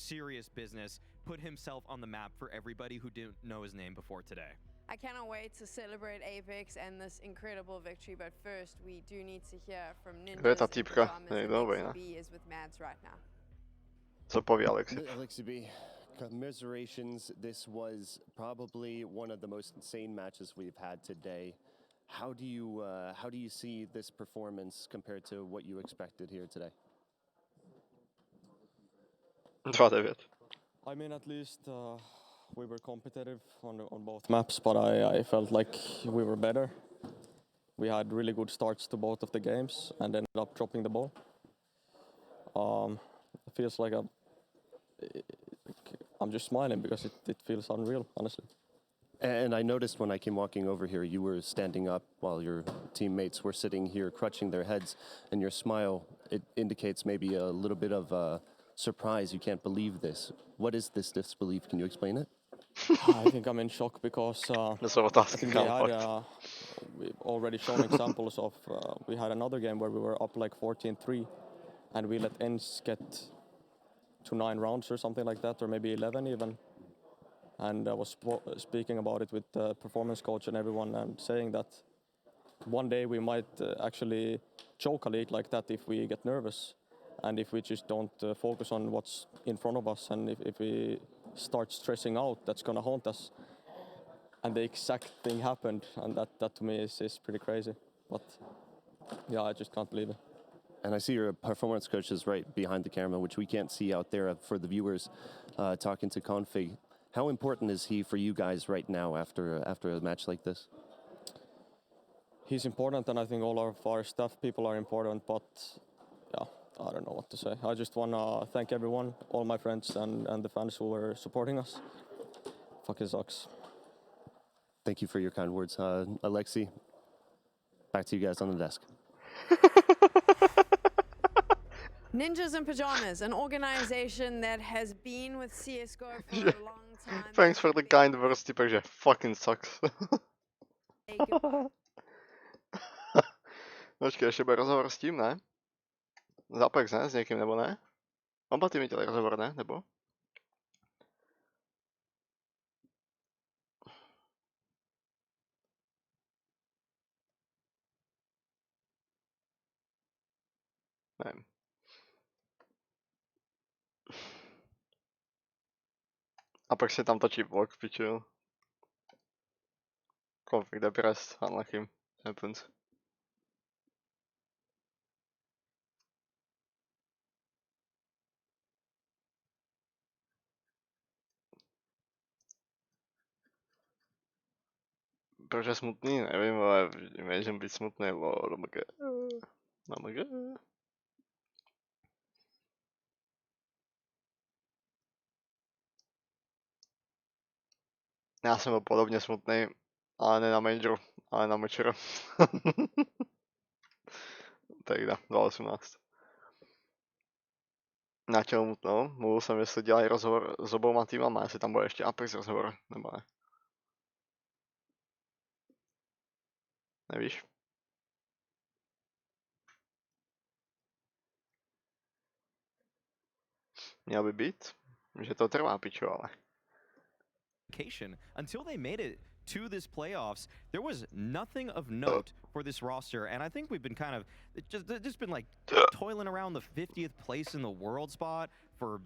serious business. Put himself on the map for everybody who didn't know his name before today. I cannot wait to celebrate Apex and this incredible victory, but first we do need to hear from Ninjas and Pajamas, and Alexi B is with Mads right now. Co poví Alexi? Alexi B, commiserations. This was probably one of the most insane matches we've had today. How do you see this performance compared to what you expected here today? 2-9. I mean, at least we were competitive on both maps, but I felt like we were better. We had really good starts to both of the games and ended up dropping the ball. It feels like I'm just smiling because it feels unreal, honestly. And I noticed when I came walking over here, you were standing up while your teammates were sitting here crutching their heads, and your smile, it indicates maybe a little bit of surprise. You can't believe this. What is this disbelief? Can you explain it? I think I'm in shock because I think we've already shown examples of, we had another game where we were up like 14-3 and we let ends get to 9 rounds or something like that, or maybe 11 even. And I was speaking about it with the performance coach and everyone, and saying that one day we might actually choke a league like that if we get nervous and if we just don't focus on what's in front of us, and if we start stressing out, that's going to haunt us. And the exact thing happened, and that to me is pretty crazy. But yeah, I just can't believe it. And I see your performance coach is right behind the camera, which we can't see out there for the viewers, talking to Config. How important is he for you guys right now after a match like this? He's important, and I think all of our staff people are important, but yeah, I don't know what to say. I just want to thank everyone, all my friends and the fans who were supporting us. Fucking sucks. Thank you for your kind words. Alexi, back to you guys on the desk. Ninjas in Pajamas, an organization that has been with CSGO for a long time. Thanks for the kind words, typek, fucking sucks. Počkej, ještě bude rozhovor s tím, ne? Z Apex, ne? S někým, nebo ne? Oba týmy dělají rozhovor, ne? Nebo? Nevím. Apex si tam točí vlog, piču. Config depressed, unlucky. Happens. Proč je smutný? Nevím, ale můžem být smutný, MG. Já jsem byl podobně smutný, ale ne na Majoru, ale na Majoru. Teda, 2018. Na čem no, mluvil jsem, jestli dělají rozhovor s obouma týmama, jestli tam bude ještě Apex rozhovor, nebo ne. Nevíš? Měl by být, že to trvá, piču, ale. Until they made it to this playoffs, there was nothing of note for this roster, and I think we've been kind of just been like toiling around the 50th place in the world spot for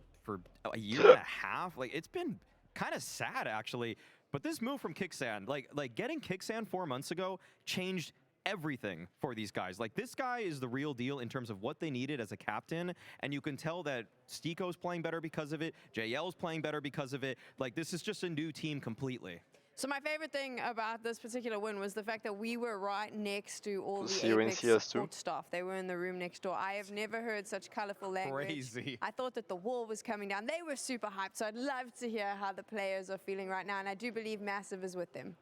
a year and a half. Like it's been kind of sad actually. But this move from Kicksan, like getting Kicksan 4 months ago changed everything for these guys. Like, this guy is the real deal in terms of what they needed as a captain, and you can tell that Stiko's playing better because of it, JL's playing better because of it. Like, this is just a new team completely. So my favorite thing about this particular win was the fact that we were right next to all See the you in Apex CS2. support staff. They were in the room next door. I have never heard such colorful language. Crazy. I thought that the wall was coming down. They were super hyped, so I'd love to hear how the players are feeling right now, and I do believe Massive is with them.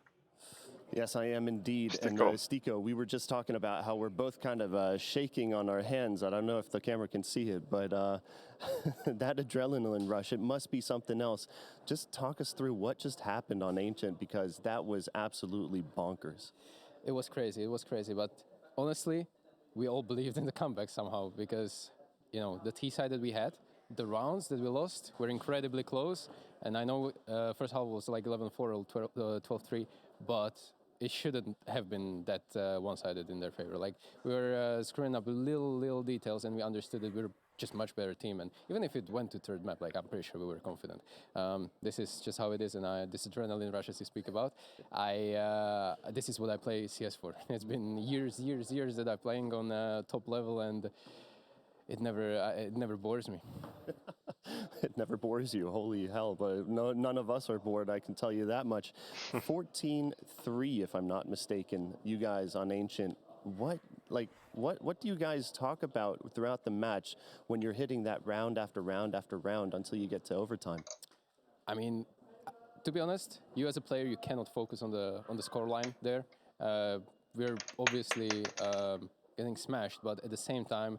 Yes, I am indeed. And Stiko, we were just talking about how we're both kind of shaking on our hands. I don't know if the camera can see it, but that adrenaline rush, it must be something else. Just talk us through what just happened on Ancient, because that was absolutely bonkers. It was crazy, but honestly, we all believed in the comeback somehow, because, you know, the T side that we had, the rounds that we lost were incredibly close. And I know first half was like 11-4 or 12-3, but it shouldn't have been that one-sided in their favor. Like, we were screwing up little details, and we understood that we were just much better team. And even if it went to third map, like, I'm pretty sure we were confident. This is just how it is, and this adrenaline rush as you speak about, this is what I play CS for. It's been years that I'm playing on top level, and it never bores me. It never bores you, holy hell, but no, none of us are bored, I can tell you that much. 14-3, if I'm not mistaken, you guys on Ancient. What do you guys talk about throughout the match when you're hitting that round after round after round until you get to overtime? I mean, to be honest, you as a player, you cannot focus on the scoreline there. We're obviously getting smashed, but at the same time,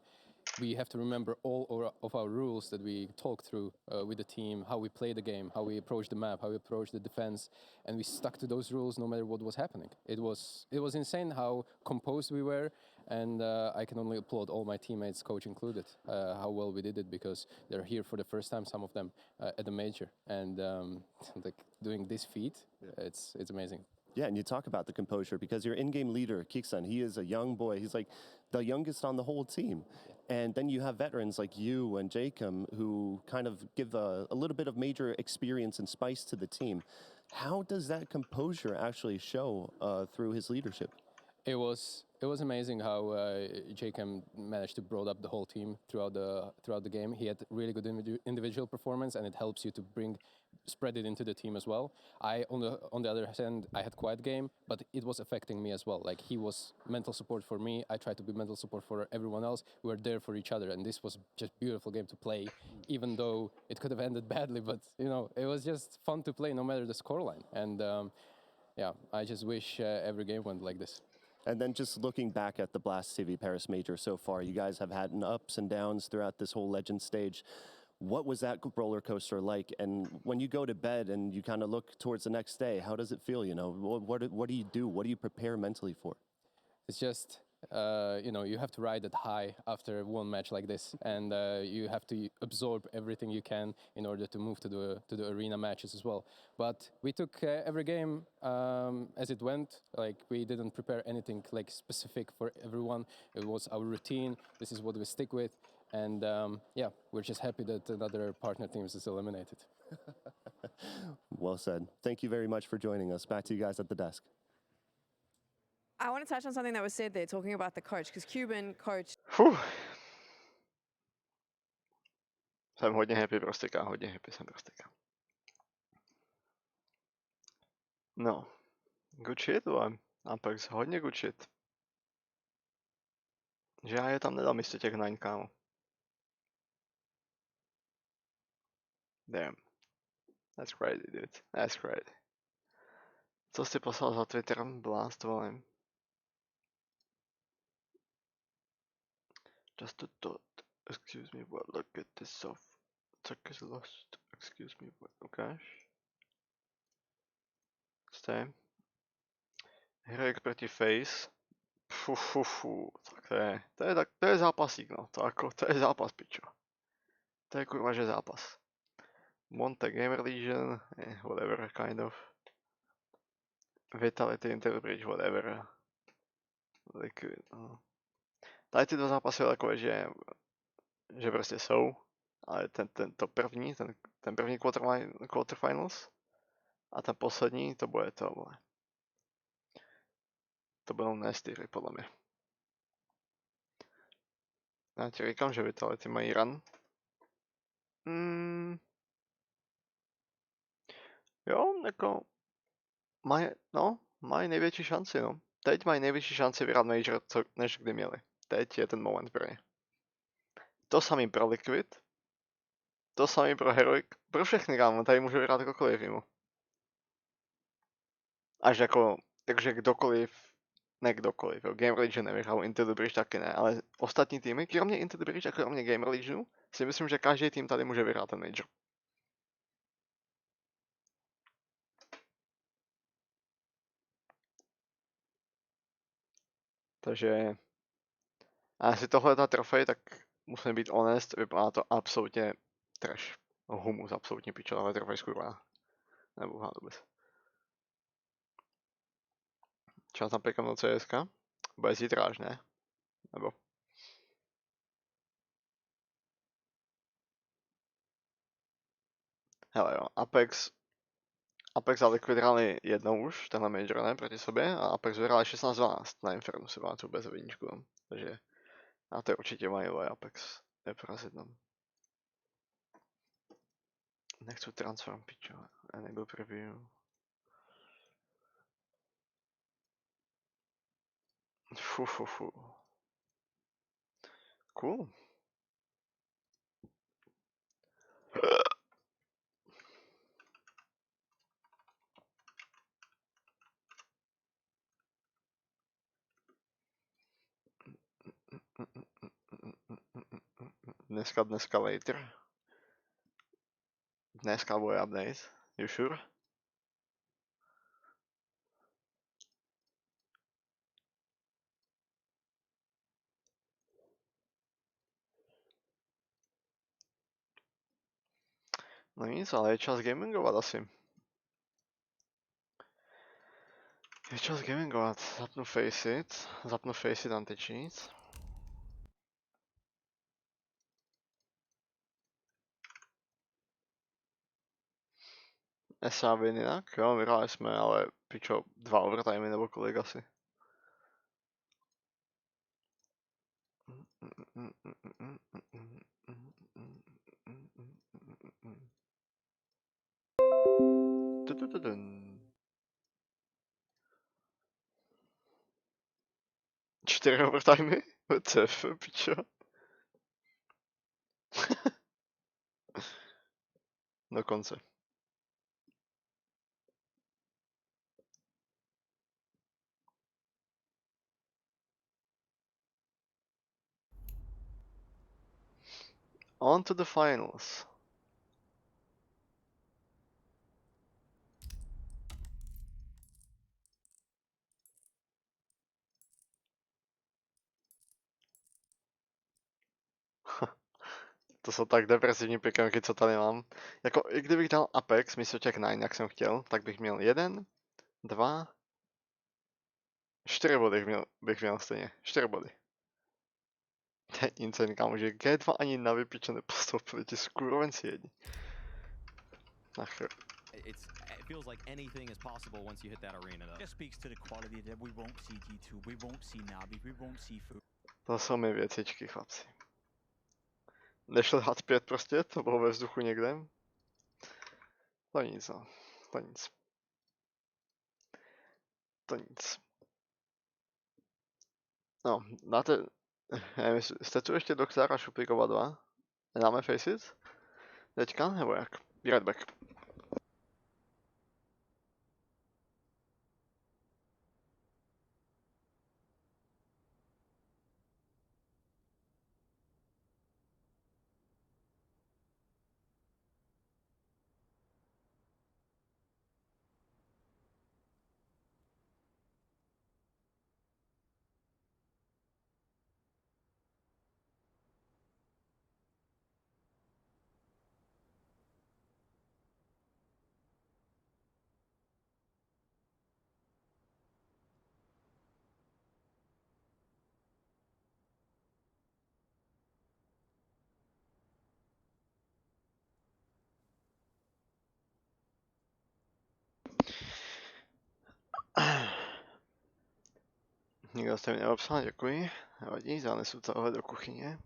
we have to remember all of our rules that we talk through with the team, how we play the game, how we approach the map, how we approach the defense, and we stuck to those rules no matter what was happening. It was insane how composed we were, and I can only applaud all my teammates, coach included, how well we did it, because they're here for the first time, some of them, at the major, and like doing this feat, it's amazing. Yeah, and you talk about the composure, because your in-game leader, Kiksan, he is a young boy. He's like the youngest on the whole team. And then you have veterans like you and Jacob who kind of give a little bit of major experience and spice to the team. How does that composure actually show through his leadership? It was amazing how Jacob managed to brought up the whole team throughout the game. He had really good individual performance, and it helps you to spread it into the team as well. On the other hand, I had quiet game, but it was affecting me as well. Like, he was mental support for me. I tried to be mental support for everyone else. We were there for each other, and this was just beautiful game to play, even though it could have ended badly. But you know, it was just fun to play no matter the scoreline. And yeah, I just wish every game went like this. And then just looking back at the Blast TV Paris Major so far, you guys have had ups and downs throughout this whole Legend stage. What was that roller coaster like? And when you go to bed and you kind of look towards the next day, how does it feel? You know, what do you do? What do you prepare mentally for? It's just, you know, you have to ride that high after one match like this, and you have to absorb everything you can in order to move to the arena matches as well. But we took every game as it went. Like, we didn't prepare anything like specific for everyone. It was our routine. This is what we stick with. And yeah, we're just happy that another partner team is eliminated. Well said. Thank you very much for joining us. Back to you guys at the desk. I want to touch on something that was said there, talking about the coach, because Cuban coach. Jsem hodně happy prostěka, jsem prostěka. No, good shit, Apex, hodně good shit. Že já je tam nedám místo těch 9, kámo. Damn. That's crazy, dude. That's crazy. Co jsi poslal za Twitter? Blast, vole. Just a thought. Excuse me, what? Look at this stuff. Tuck is lost. Excuse me, what? Ukáž. Stay. Heroic proti Face. Tak to je zápasík, no. To je zápas, pičo. To je kurva, že zápas. Monte Gamer Legion, whatever, kind of. Vitality Interbridge, whatever. Liquid, no. Tady ty dva zápasy takové, že prostě jsou, ale ten první quarterfinals, A ten poslední, to bude to, vole. To budou nestýry, podle mě. Já ti říkám, že Vitality mají run. Jo, jako... Mají největší šanci, no. Teď mají největší šanci vyhrát Major, než kdy měli. Teď je ten moment pro ně. To samý pro Liquid. To samý pro Heroic. Pro všechny, kámo, tady může vyhrát kdokoliv mimo. Až jako, takže kdokoliv, ne kdokoliv, jo. Gamer Legion nevyhrál, Into the Bridge taky ne, ale ostatní týmy, kromě Into the Bridge a kromě Gamer Legionu, si myslím, že každý tým tady může vyhrát ten Major. Takže, a jestli tohle je ta trofej, tak musím být honest, vypadá to absolutně trash. Humus, absolutně pičová trofej skurvená. Nebo vůbec. Čas tam pekám do CSK? Bude zítra až, ne? Nebo? Hele jo, Apex a Liquid hráli jednou už, tenhle Major, ne, proti sobě, a Apex vyhráli 16-12 na Infernu, si pamatuju bez viníčku, no. Takže, a to určitě mají, Apex je porazit, no. Nechci transform, pičo, enable preview. Fu. Cool. Dneska later. Dneska bude update. You sure? No nic, ale je čas gamingovat asi. Je čas gamingovat. Zapnu Faceit, anticheat. SA win jinak, jo, vyhráli jsme, ale pičo, 2 overtimey nebo kolik asi. Čtyři overtimey? WTF, pičo. Dokonce. On to the finals. To jsou tak depresivní pikanky, co tady mám. Jako, i kdybych dal Apex místo těch 9, jak jsem chtěl, tak bych měl 1, 2, 4 body bych měl stejně. 4 body. To je insane, kámo, že G2 ani na vypiče nepostoupili, ti skurvenci jedni. Nachr. It feels like anything is possible once you hit that arena, though. Just speaks to the quality that we won't see G2, we won't see Navi, we won't see Fu. To jsou mi věcičky, chlapci. Nešel had 5 prostě, to bylo ve vzduchu někde. To nic, no. To nic. To nic. No, dáte... Nevím, jste tu ještě doktor a Šuplikova 2? Nedáme Faceit? Teďka, nebo jak? Be right back. Nikdo jste mi neobsal, děkuji. Nevadí, zanesu tohle do kuchyně.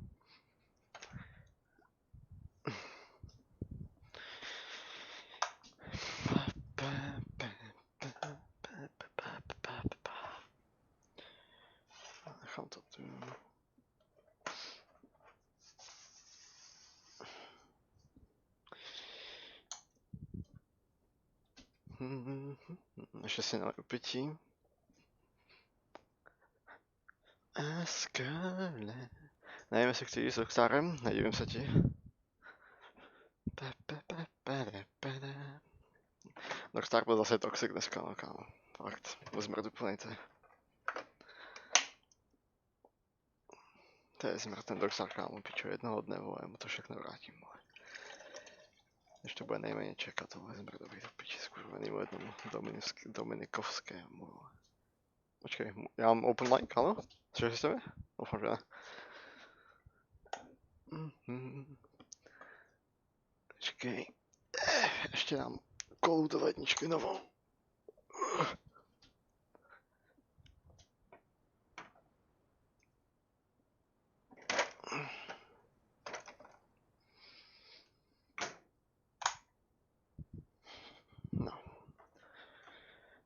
Nechám to tu. Ještě si naleju pití. Skvěle. Nevím, jestli chci jít s Rockstarem, nedivím se ti. Rockstar byl zase toxic dneska, no kámo. Fakt, zmrt úplnejte. To je zmrt ten Rockstar, kámo, pičo, jednoho dne, vole, mu to všechno vrátím, vole. Když to bude nejméně čekat, tohle zmrdový do piči, skurvenýmu jednomu Dominikovskému, vole. Počkej, já mám open mic, ano? Slyšeli jste mě? Doufám, že ne. Počkej. Ještě dám kolu do ledničky novou. No.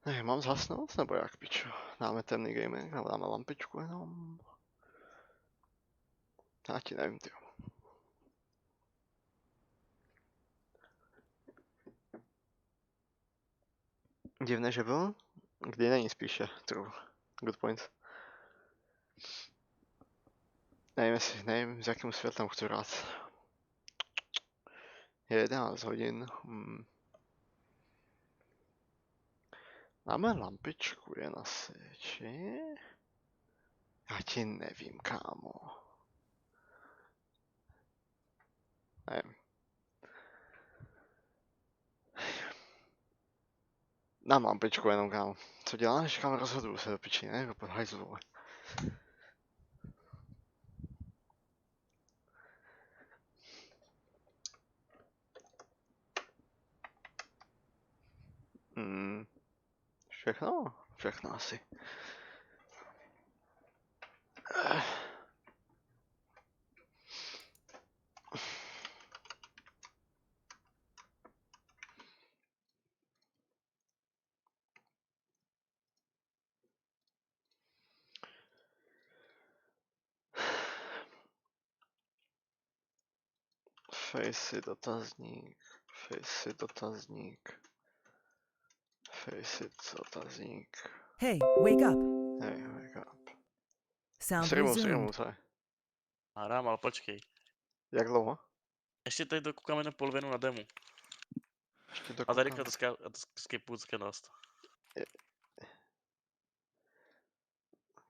Ne, mám zhasnout, nebo jak, pičo? Dáme temný gaming, nebo dáme lampičku jenom? Já ti nevím, tyjo. Divné, že byl? Kdy není spíše, true. Good point. Nevím, s jakým světlem chci hrát. Je 11 hodin. Máme lampičku jen asi, či? Já ti nevím, kámo. Nevím. Dám lampičku jenom, kámo. Co děláš, kámo, rozhoduju se do piči, ne? Jako pod hajzlu, vole. Všechno? Všechno asi. Facey dotazník. Facey dotazník. Facey dotazník. Hey, wake up. Hey, wake up. Sound Streamu, resumed. co je? Hrám, ale počkej. Jak dlouho? Ještě tady dokoukáme na polovinu na demo. Ještě A dokoukám. tady to skipu skenost.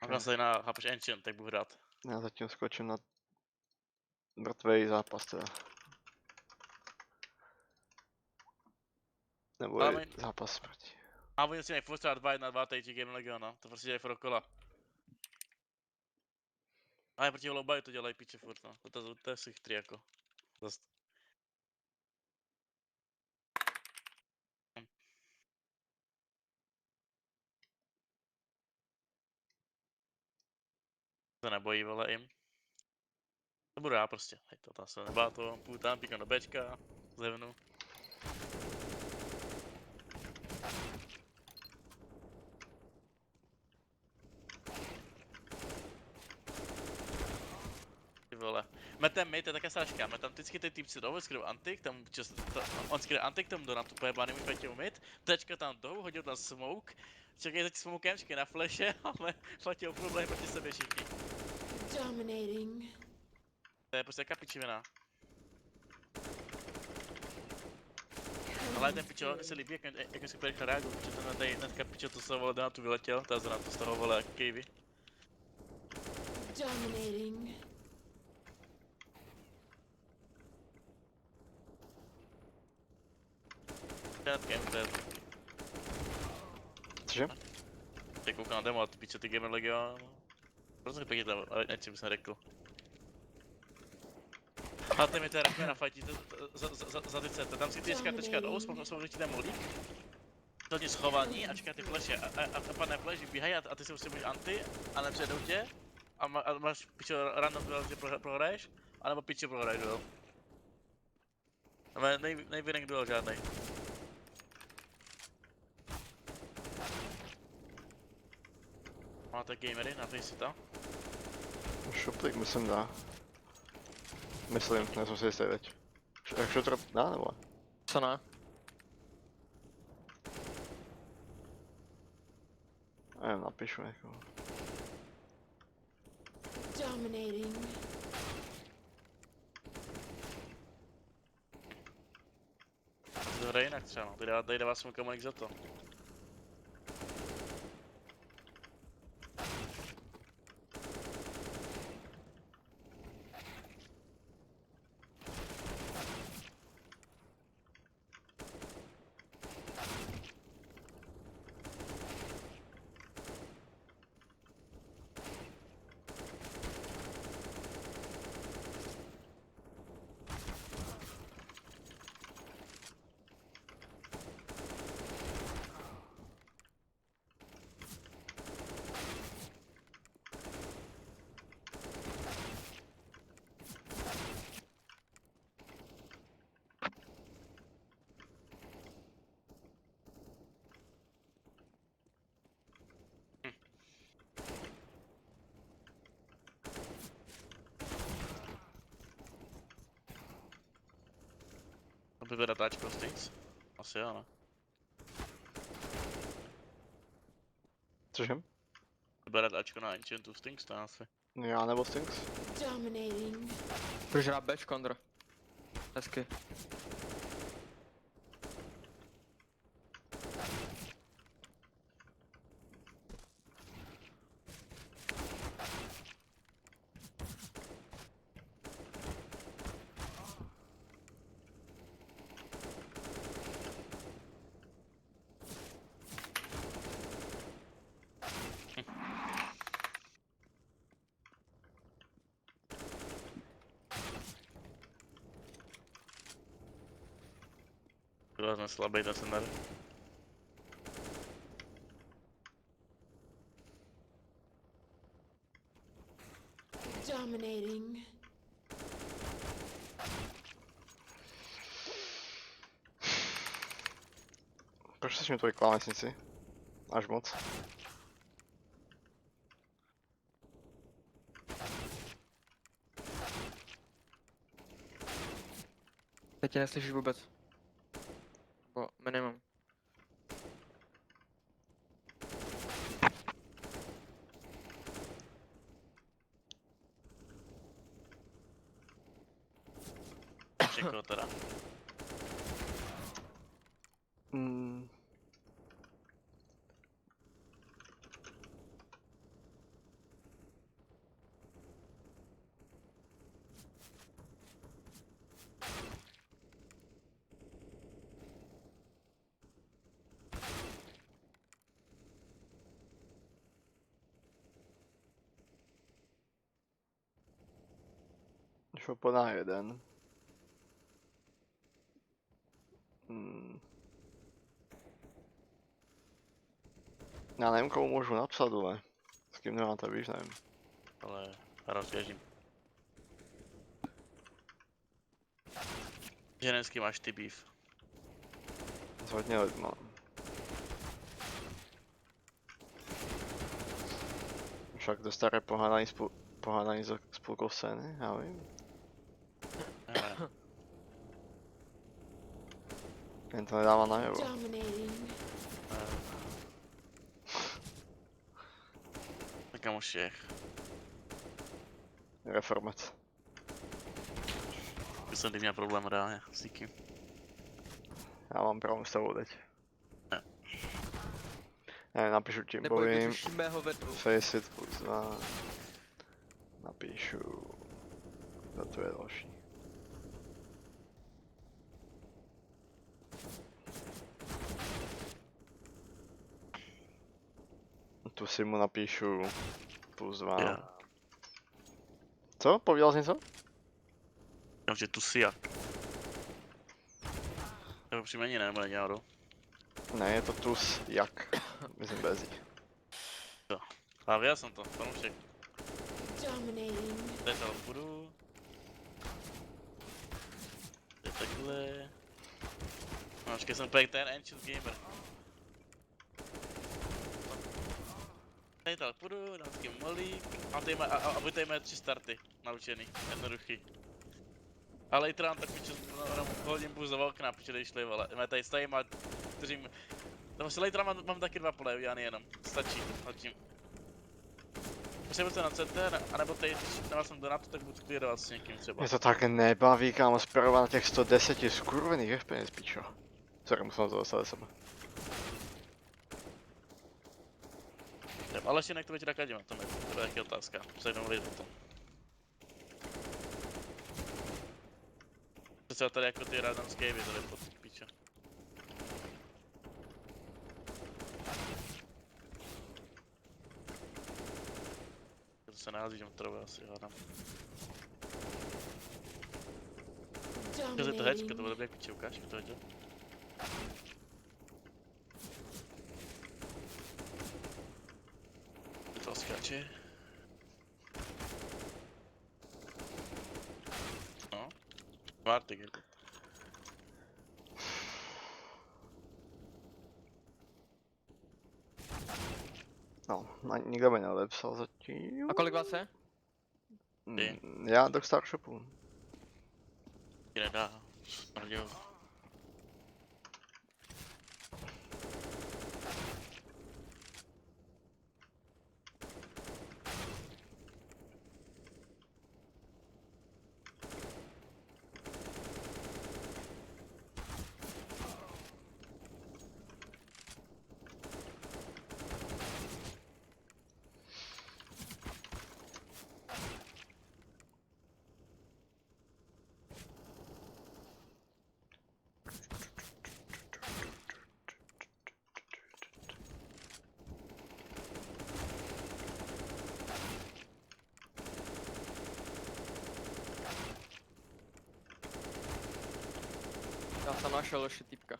Mám se na chápeš Ancient, tak budu hrát. Já zatím skočím na mrtvej zápas teda. Nebo je zápas proti. A oni si mají furt 2-1-2 tady Game Legiona, to prostě dělají furt dokola. A je proti Lobaj to dělají piče furt, no. To je si chytrý jako. Zast. To nebojí, vole, jim. To budu já prostě, hej, to tam se nebá to, půjdu tam, píkám do Bčka, zevnu. Ty vole. Metem mid je taká sračka, metem vždycky ty týpci jdou, skryl antik, tam on skryl antik, tam jdu na tu pojebaný mi peťou mid, tečka tam jdou, hodil tam smoke, čekaj za tím smokem, čekaj na flashe, ale platil problém proti sobě všichni. Dominating. To je prostě jaká pičivina. Ale ten pičo, mně se líbí, jak mi super rychle reagují, protože ten tady netka pičo, to se vole na tu vyletěl, ta zrovna to z toho vole kejvy. Dominating. Cože? Teď koukám na demo a ty piče, ty Gamer Legion. Prostě pěkně tam, ale nečím jsem řekl. A ty mi to rakve na fajtí za ty CT, tam si ty teďka jdou, spolu ti ten molík. hodně schovaní a čeká ty flashe a padne flash, bíhají a ty si musíš anti a nepředou tě a máš pičo random duel, že prohraješ, anebo pičo prohraješ duel. Nejvinning duel žádnej. Máte gamery, napij si to. Šuplík myslím dá. Myslím, nejsem si jistý teď. Jak šutr dá nebo? Co ne? Nevím, napíšu někoho. Dominating. To hraje jinak třeba, no. Tady dává smoka Mike za to. Vybere touch prostě nic. Asi jo, ne? Cože? Vybere touchko na Enchantu Stings, to asi. Já nebo Stings? Dominating. Budeš hrát Bč, Kondra. Hezky. Byl jsem slabý ten center. Dominating. Proč jsi mi tvoji klávesnici? Až moc. Teď tě neslyšíš vůbec. Bo minimum. Někoho teda. Šel po na jeden. Já nevím, komu můžu napsat, ale s kým nemám to, víš, nevím. Ale rozvěžím. Ženský máš ty beef. S hodně lidma. Však to staré pohádání za spolkou scény, já vím. Jen to nedává najevo. Tak kamoš je. Reformat. Myslím, že měl problém reálně s nikým. Já mám problém s tebou teď. Ne. Ne, napíšu tím bojím. Faceit plus 2. Napíšu. To tu je další. Tu si mu napíšu plus 2. Yeah. Co? Povídal jsi něco? Že tu si jak. Nebo příjmení ne, nebo nedělal. Ne, je to tus, jak? Myslím bezí. A věděl jsem to, fanoušek. Dominating. Tady to půjdu. Je takhle. No, počkej, jsem úplně ten Ancient Gamer. Tady to půjdu, dám taky malík. A vy tady máte 3 starty naučený, jednoduchý. Ale i trám tak piču, hodím bůh za okna, piču, když šli, ale já tady stojím a držím. No si lejtra mám taky 2 pole, udělaný jenom, stačí, hodím. Musím se na CT, anebo tady, když nemal jsem donatu, tak budu klírovat s někým třeba. Mě to tak nebaví, kámo, sperovat na těch 110 skurvených FPS, pičo. Sorry, musím to dostat sebe. Ale ještě nech to být rakadím, to je taky otázka, se jednou mluvit o tom. Přece tady jako ty random skavy tady pod píče. To se nahází těm trové asi, hádám. Ukaž to hečka, to bude dobrý jak piče, ukáž mi to hodil. To skáče. No. FNATIC je to. No, nikdo mi neodepsal zatím. A kolik vás je? Já do Starshopu. Nedá. Radil. Já jsem našel ještě typka.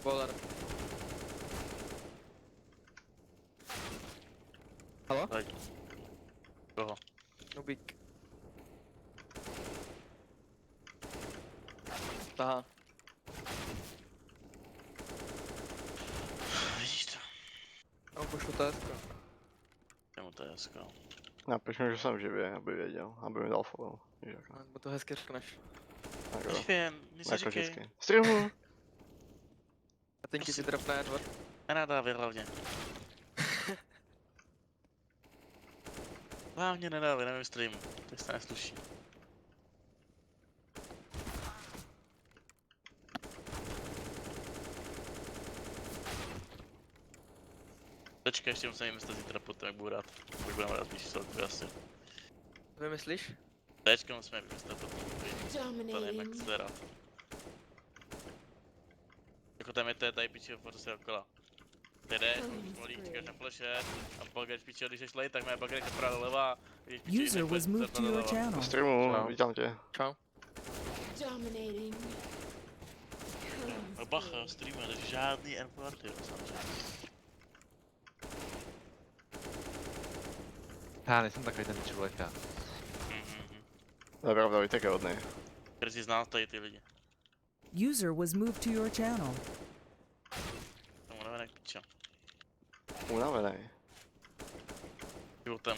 Boiler. Halo? Koho? Nubík. Aha. Vidíš to? Já pošlu TSK. Čemu TSK? Napiš mi, že jsem živý, aby věděl, aby mi dal follow. Bo to hezky řekneš. Tak jo. Už vím, nic Jako neříkej. vždycky. Streamu! A tenky si dropne Edward. Nenadávej hlavně. Hlavně nedávej, nevím streamu, tak se nesluší. Počkej, ještě musím vymyslet zítra potom, jak budu rád. Už budeme rád spíš celku asi. Vymyslíš? Teďka musíme vymyslet potom, to nevím jak jste rád. Jako tam je to tady piče, furt se okolo. Ty jdeš, volík, čekáš na flashe, a pak jdeš piče, když ješ lejt, tak má pak jdeš napravo doleva. User was moved to your channel. Streamu, vítám tě. Čau. Dominating. A bacha, streamer, žádný NPRT, samozřejmě. Já nejsem takový ten člověk, já. To je pravda, Vítek je hodnej. Který si zná tady ty lidi. User was moved to your channel. Tomu nevím jak piče. Unavenej. Životem.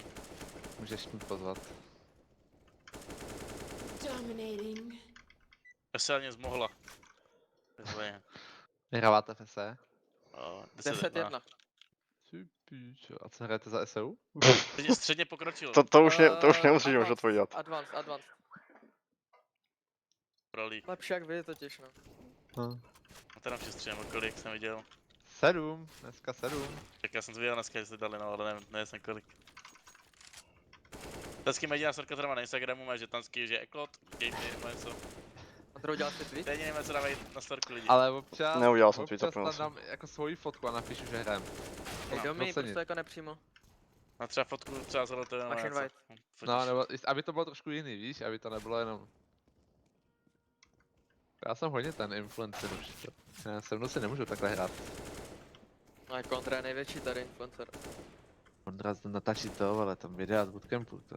Můžeš mi pozvat. Dominating. Já se ani zmohla. Takzvaně. Vyhráváte FSE? 10-1. A co hrajete za SEU? Středně pokročil. To už nemusíš už odpovídat. Advanced. Prolík. Lepší jak vy totiž, no. A teda přestřílím, kolik jsem viděl. 7, dneska 7. Tak já jsem zvěděl dneska, že jste dali, no ale nevím kolik. Taky jediná sorka třeba na Instagramu má, že tam že Eklot, gameplay nebo něco. A to udělal si tweet? To je jediné, co dávají na storku lidi. Ale občas, neudělal jsem tweet, občas tam dám jako svoji fotku a napíšu, že hrajem. Kdo mi prostě jako nepřímo. A třeba fotku třeba zhodl to Máš invite. No, nebo aby to bylo trošku jiný, víš, aby to nebylo jenom... Já jsem hodně ten influencer už. Já se mnou si nemůžu takhle hrát. No a Kontra je největší tady influencer. Ondra natáčí to, ale tam videa z bootcampu, to.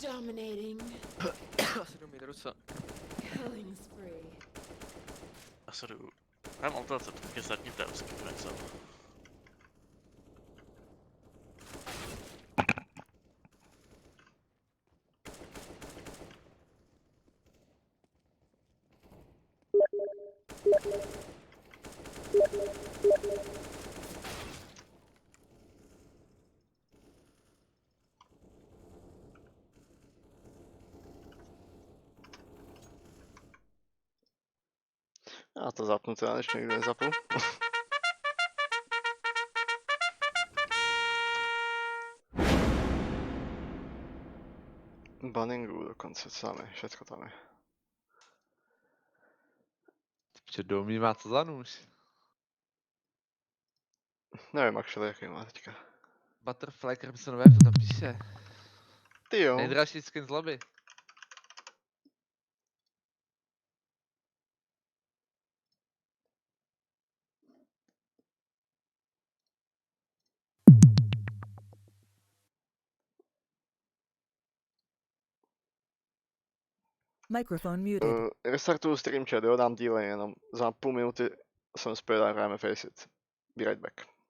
Dominating. Asi jdu mít ruce. Killing spree. Asi jdu. Já mám to, co taky zatníte, uskipne co. Já to zapnu teda, než někdo nezapnu. Banningu dokonce, co tam je, všetko tam je. Čo domí má co za nůž? Nevím, actually, jaký má teďka. Butterfly Crimson Wave, to tam píše. Ty jo. Nejdražší skin z lobby. Microphone muted. Restartuju stream chat, jo, dám delay, jenom za půl minuty jsem zpět a hrajeme Face It. Be right back.